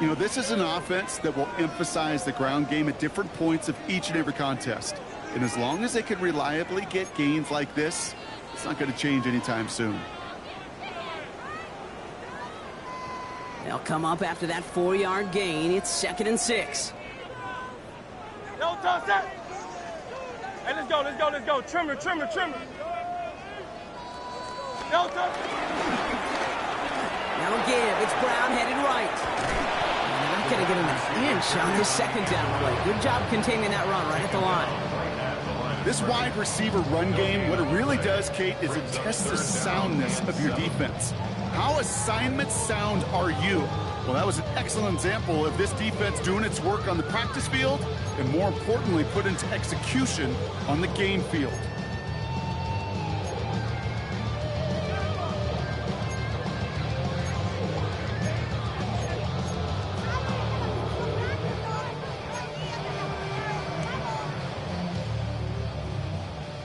You know, this is an offense that will emphasize the ground game at different points of each and every contest. And as long as they can reliably get gains like this, it's not going to change anytime soon. They'll come up after that 4-yard gain. It's 2nd and 6. No, toss that. Hey, let's go. Trimmer. No, toss. No give. It's Brown headed right. Not going to get him an inch on this 2nd down play. Good job containing that run right at the line. This wide receiver run game, what it really does, Kate, is it tests the soundness of your defense. How assignment sound are you? Well, that was an excellent example of this defense doing its work on the practice field and, more importantly, put into execution on the game field.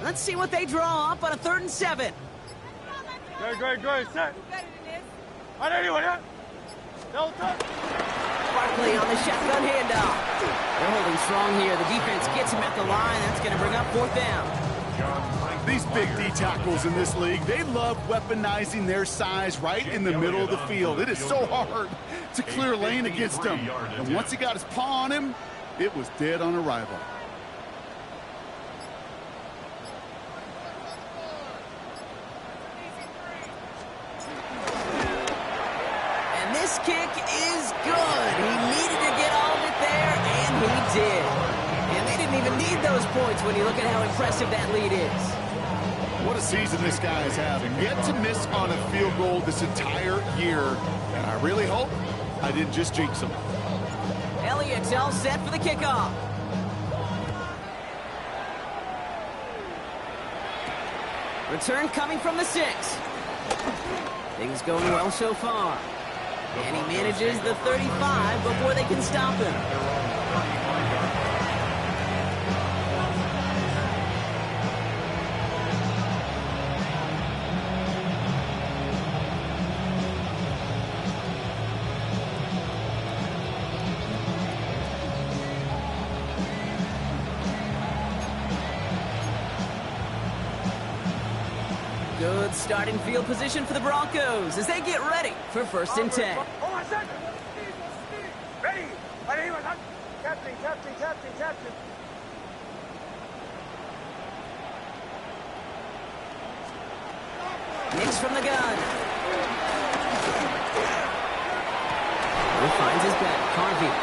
Let's see what they draw up on a 3rd and 7. Go, set. On anyone, yeah? Barkley on the shotgun handoff. They're holding strong here. The defense gets him at the line. That's going to bring up 4th down. These big D tackles in this league, they love weaponizing their size right in the middle of the field. It is so hard to clear lane against him. And once he got his paw on him, it was dead on arrival. This kick is good. He needed to get all of it there, and he did. And they didn't even need those points when you look at how impressive that lead is. What a season this guy is having. Yet to miss on a field goal this entire year. And I really hope I didn't just jinx him. Elliott's all set for the kickoff. Return coming from the 6. Things going well so far. And he manages the 35 before they can stop him. Good starting field position for the Broncos as they get ready for 1st and 10. Ready. Captain. Nix from the gun. He finds his back, Harvey.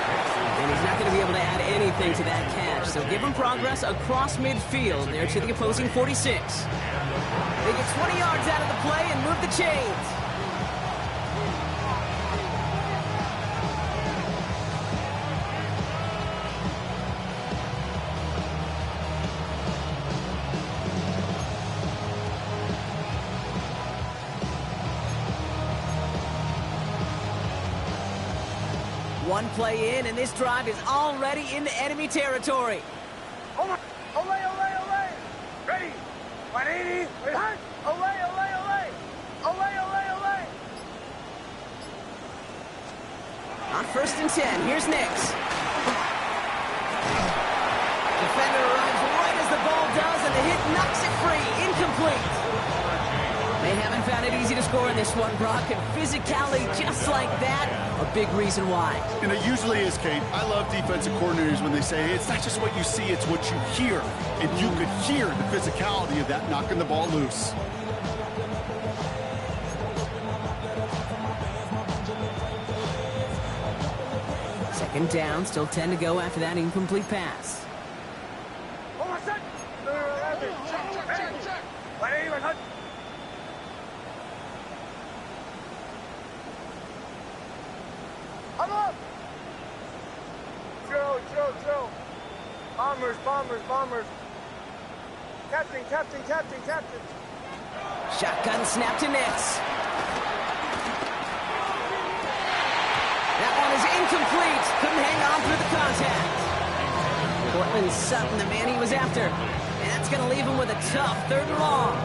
And he's not going to be able to add anything to that catch. So give him progress across midfield there to the opposing 46. They get 20 yards out of the play and move the chains. One play in, and this drive is already into enemy territory. Ole. Ready. 180. Ole. On 1st and 10, here's Nix. Defender arrives right as the ball does, and the hit knocks it free. Incomplete. They haven't found it easy to score in this one, Brock, and physicality just like that, a big reason why. And it usually is, Kate. I love defensive coordinators when they say, it's not just what you see, it's what you hear. And you could hear the physicality of that knocking the ball loose. Second down, still 10 to go after that incomplete pass. Drill. Bombers. Captain. Shotgun snap to Nix. That one is incomplete. Couldn't hang on through the contact. Portland Sutton, the man he was after. And that's going to leave him with a tough 3rd and long.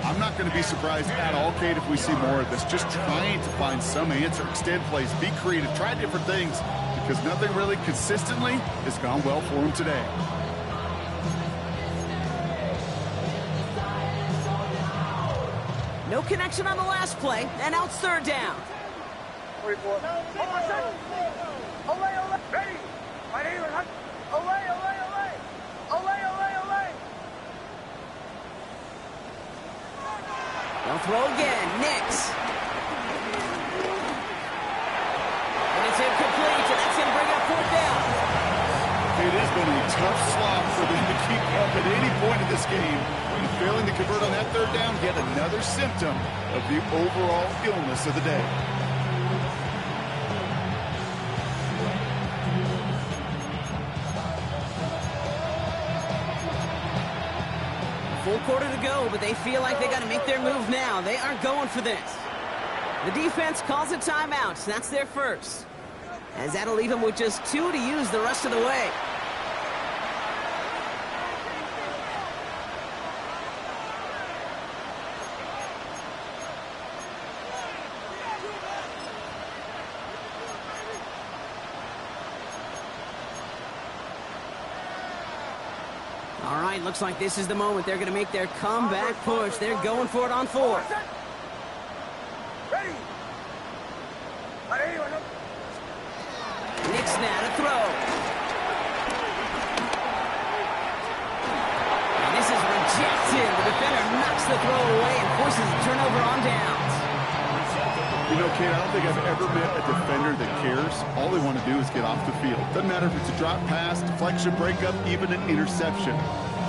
I'm not going to be surprised at all, Kate, if we see more of this. Just trying to find some answer, extend plays, be creative, try different things, because nothing really consistently has gone well for him today. No connection on the last play, and now it's 3rd down. 44. Ole. Ready. Ole. They'll throw again. Nix. And it's incomplete, and that's going to bring up 4th down. It is been a tough slog for them to keep up at any point in this game. And failing to convert on that third down, yet another symptom of the overall illness of the day. Full quarter to go, but they feel like they got to make their move now. They are going for this. The defense calls a timeout. That's their first. As that'll leave them with just 2 to use the rest of the way. All right, looks like this is the moment they're going to make their comeback push. They're going for it on 4th. Ready? Nick's now to throw. And this is rejected. The defender knocks the throw away and forces a turnover on downs. You know, Kate, I don't think I've ever met a defender that cares. All they want to do is get off the field. Doesn't matter if it's a drop pass, deflection, breakup, even an interception.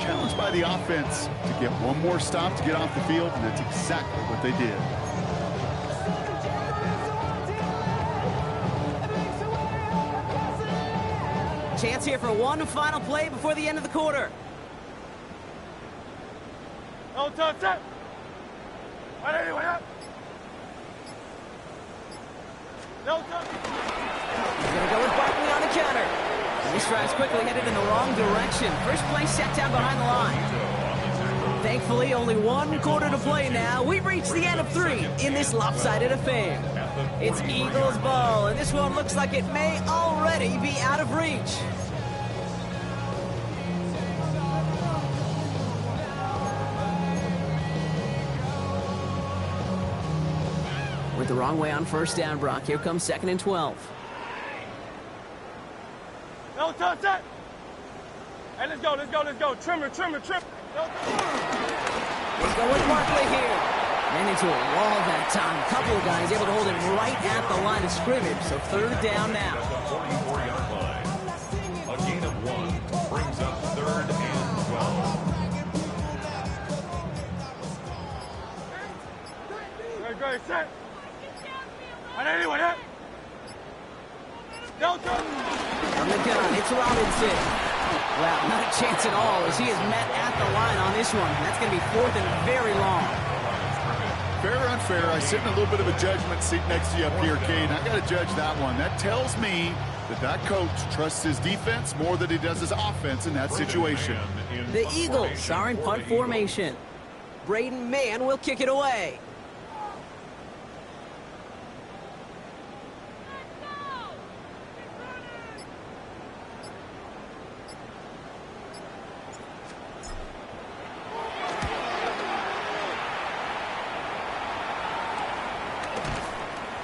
Challenged by the offense to get one more stop to get off the field, and that's exactly what they did. Chance here for one final play before the end of the quarter. No touch it. No touch. He's going to go with Barkley on the counter. And this drive's quickly headed in the wrong direction. First play set down behind the line. Thankfully, only 1 quarter to play now. We've reached the end of 3 in this lopsided affair. It's Eagles ball, and this one looks like it may already be out of reach. Went the wrong way on first down, Brock. Here comes 2nd and 12. No touch it. Hey, let's go. Trimmer. No touch. They go with Barkley here. Ran into a wall that time. A couple of guys able to hold him right at the line of scrimmage. So 3rd down now. At the 44-yard line. A gain of 1 brings up 3rd and 12. Great, set. Anyone hit? No touch. From the gun, it's Robinson. Well, not a chance at all as he is met at the line on this one. That's going to be 4th and very long. Fair or unfair, I sit in a little bit of a judgment seat next to you up here, Kate. I got to judge that one. That tells me that coach trusts his defense more than he does his offense in that situation. The Eagles are in punt formation. Braden Mann will kick it away.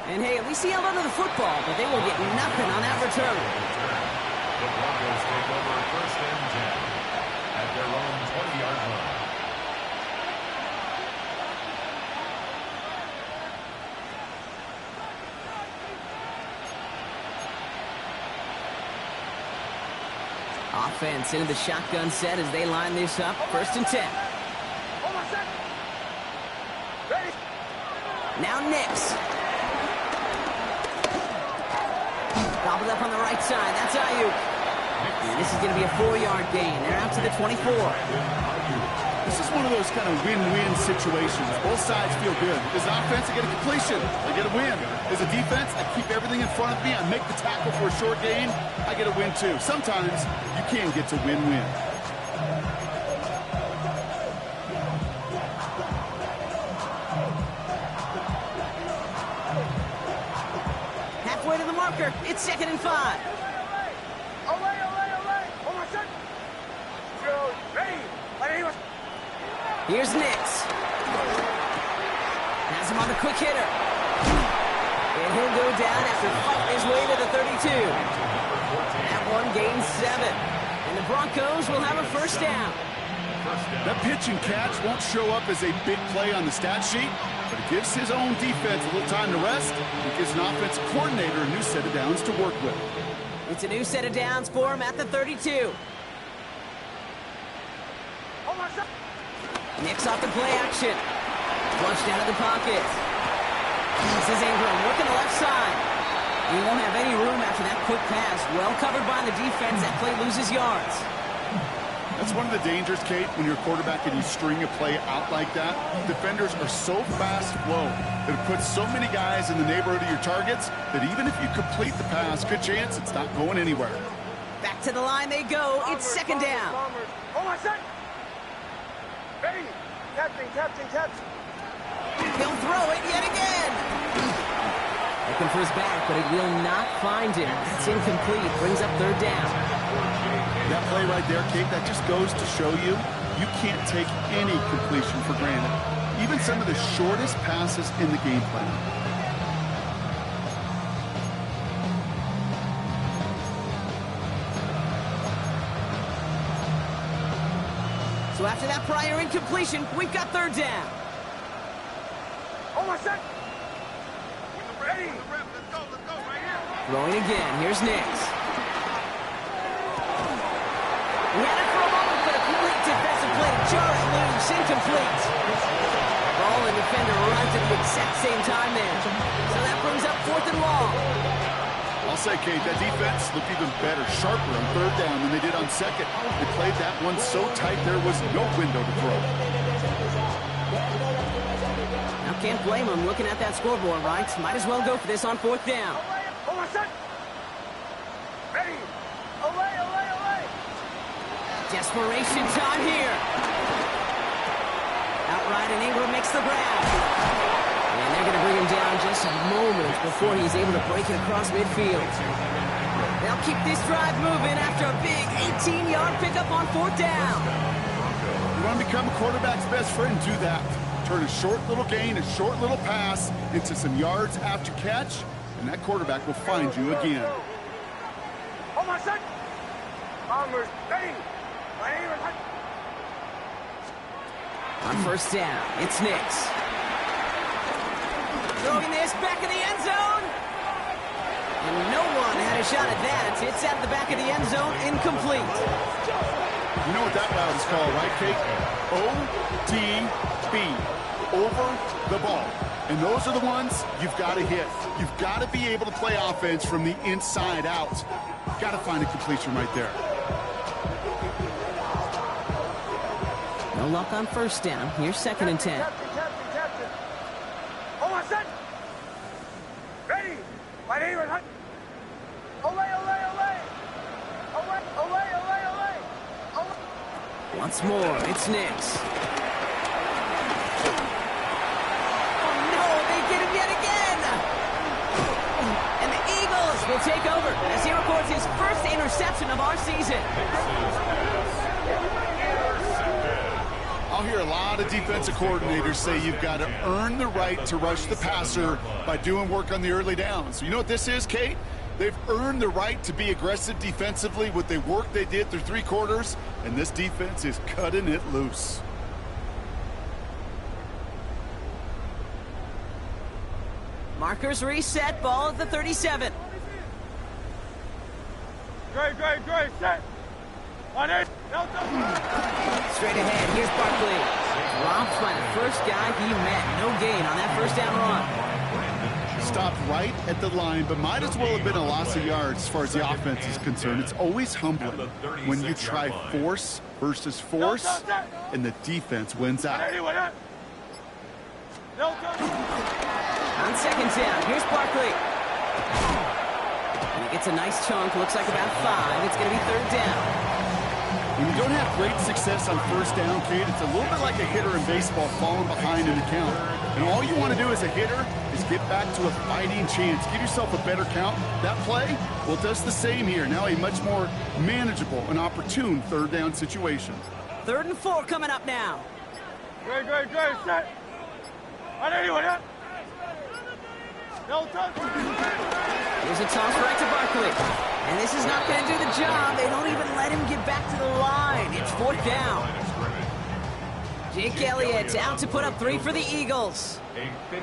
And hey, at least he held onto the football, but they will get nothing on that return. The Broncos take over 1st and 10 at their own 20-yard line. Offense into the shotgun set as they line this up. 1st and 10. Hold on a second. Ready? Now Nix. Gobbled up on the right side. That's Ayuk. And this is going to be a 4-yard gain. They're out to the 24. This is one of those kind of win-win situations. Both sides feel good. As an offense, I get a completion. I get a win. As a defense, I keep everything in front of me. I make the tackle for a short gain. I get a win, too. Sometimes you can get to win-win. Halfway to the marker. It's 2nd and 5. Away. Hold on a second. Go. Ready? Here's Nix. Has him on the quick hitter. And he'll go down after fighting his way to the 32. That one gains 7. And the Broncos will have a 1st down. That pitch and catch won't show up as a big play on the stat sheet, but it gives his own defense a little time to rest. It gives an offensive coordinator a new set of downs to work with. It's a new set of downs for him at the 32. Nicks off the play action. Flushed out of the pocket. This is Ingram looking the left side. He won't have any room after that quick pass. Well covered by the defense. That play loses yards. That's one of the dangers, Kate, when you're a quarterback and you string a play out like that. Defenders are so fast flow that it puts so many guys in the neighborhood of your targets that even if you complete the pass, good chance it's not going anywhere. Back to the line they go. It's second down. Hold on a sec. Ready. Captain. He'll throw it yet again. Looking for his back, but it will not find him. It's incomplete. Brings up third down. That play right there, Kate, that just goes to show you can't take any completion for granted. Even some of the shortest passes in the game plan. So after that prior incompletion, we've got third down. Hold on a sec. Ready. Throwing again. Here's Nicks. He had it for a moment, but a complete defensive play to jar it loose. Incomplete. Ball and defender arrived at the exact same time there. So that brings up fourth and long. I'll say, Kate, that defense looked even better, sharper on third down than they did on second. They played that one so tight there was no window to throw. Now can't blame him looking at that scoreboard, right? Might as well go for this on fourth down. Hold on a sec. Ready. Away. Desperation time here. Outright, and Ingram makes the grab. And they're going to bring him down just moments before he's able to break it across midfield. They'll keep this drive moving after a big 18-yard pickup on fourth down. You want to become a quarterback's best friend, do that. Turn a short little gain, a short little pass into some yards after catch, and that quarterback will find you again. Hold on a sec. Bombers, ready. On first down, it's Nicks. Throwing this back in the end zone. And no one had a shot at that. It's out of the back of the end zone, incomplete. You know what that route is called, right, Kate? ODB, over the ball. And those are the ones you've got to hit. You've got to be able to play offense from the inside out. Got to find a completion right there. No luck on first down. Here's second and 10. Captain. Hold on a sec. Ready. My name is Olay. Once more, it's Nicks. Oh no, they get him yet again. And the Eagles will take over as he records his first interception of our season. I'll hear a lot of defensive coordinators say you've got to earn the right to rush the passer by doing work on the early downs. You know what this is, Kate? They've earned the right to be aggressive defensively with the work they did through three quarters, and this defense is cutting it loose. Markers reset, ball at the 37. Great, set. On it. Straight ahead, here's Barkley. Dropped by the first guy he met. No gain on that first down run. Stopped right at the line, but might as well have been a loss of yards as far as the offense is concerned. It's always humbling when you try force versus force, and the defense wins out. On second down, here's Barkley. And he gets a nice chunk, looks like about 5. It's going to be third down. When you don't have great success on first down, Kate, it's a little bit like a hitter in baseball falling behind in the count. And all you want to do as a hitter is get back to a fighting chance. Give yourself a better count. That play, well, it does the same here. Now a much more manageable and opportune third down situation. 3rd and 4 coming up now. Great, set. On anyone, yeah? No touch. Here's a toss right to Barkley. And this is not going to do the job. They don't even let him get back to the line. It's 4th down. Jake Elliott out to put up 3 for the Eagles.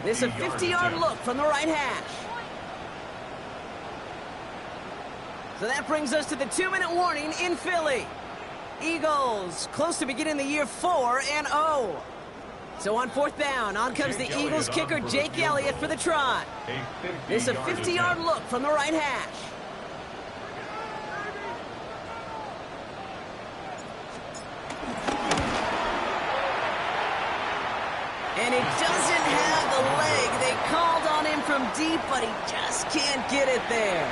This is a 50-yard look from the right hash. So that brings us to the 2-minute warning in Philly. Eagles, close to beginning the year 4-0. So on 4th down, on comes the Eagles kicker, Jake Elliott, for the try. This is a 50-yard look from the right hash. And it doesn't have the leg. They called on him from deep, but he just can't get it there.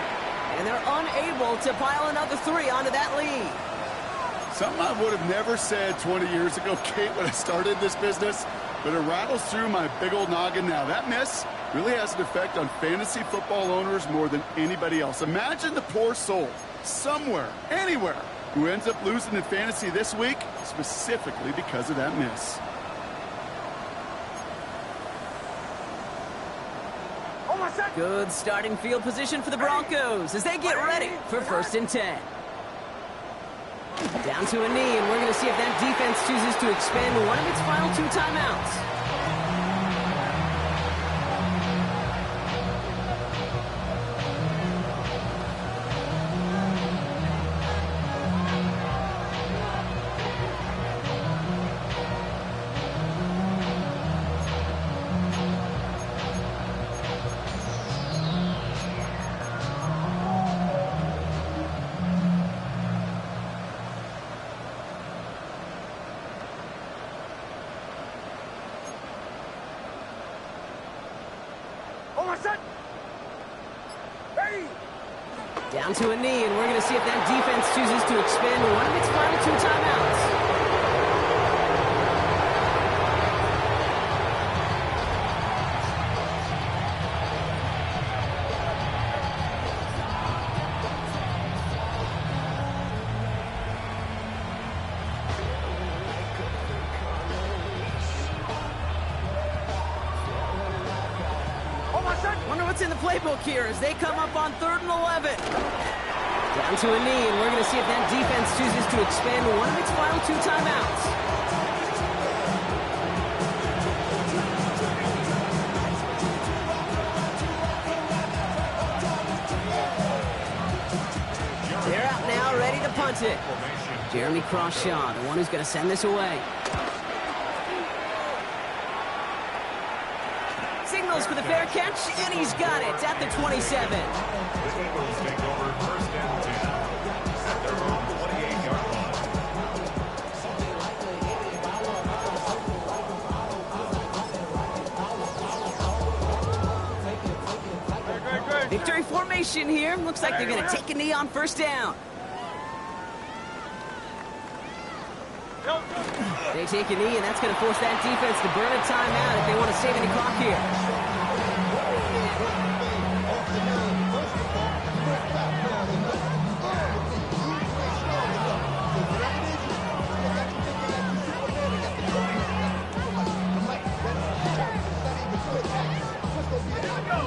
And they're unable to pile another 3 onto that lead. Something I would have never said 20 years ago, Kate, when I started this business, but it rattles through my big old noggin now. That miss really has an effect on fantasy football owners more than anybody else. Imagine the poor soul somewhere, anywhere, who ends up losing in fantasy this week, specifically because of that miss. Good starting field position for the Broncos as they get ready for 1st and 10. Down to a knee, and we're going to see if that defense chooses to expend one of its final 2 timeouts. Down to a knee, and we're going to see if that defense chooses to expend one of its final 2 timeouts. Wonder what's in the playbook here as they come up on 3rd and 11. Down to a knee, and we're going to see if that defense chooses to expend one of its final 2 timeouts. They're out now, ready to punt it. Jeremy Crawshaw, the one who's going to send this away. Signals for the fair catch, and he's got it at the 27. The Eagles take over 1st and 10 at their own 28-yard line. Victory formation here. Looks like they're going to take a knee on 1st down. They take a knee, and that's going to force that defense to burn a timeout if they want to save any clock here.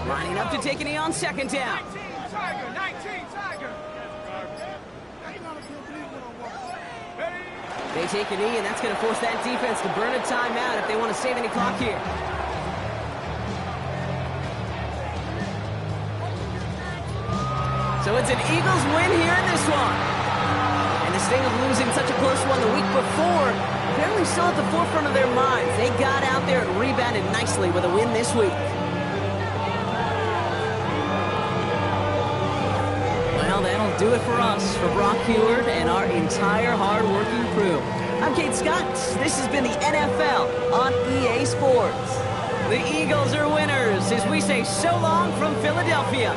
Lining up to take a knee on 2nd down. 19, Tiger. They take a knee, and that's going to force that defense to burn a timeout if they want to save any clock here. So it's an Eagles win here in this one. And the sting of losing such a close one the week before, apparently still at the forefront of their minds. They got out there and rebounded nicely with a win this week. Well, that'll do it for us, for Brock Heward and our entire hard-working crew. I'm Kate Scott. This has been the NFL on EA Sports. The Eagles are winners as we say so long from Philadelphia.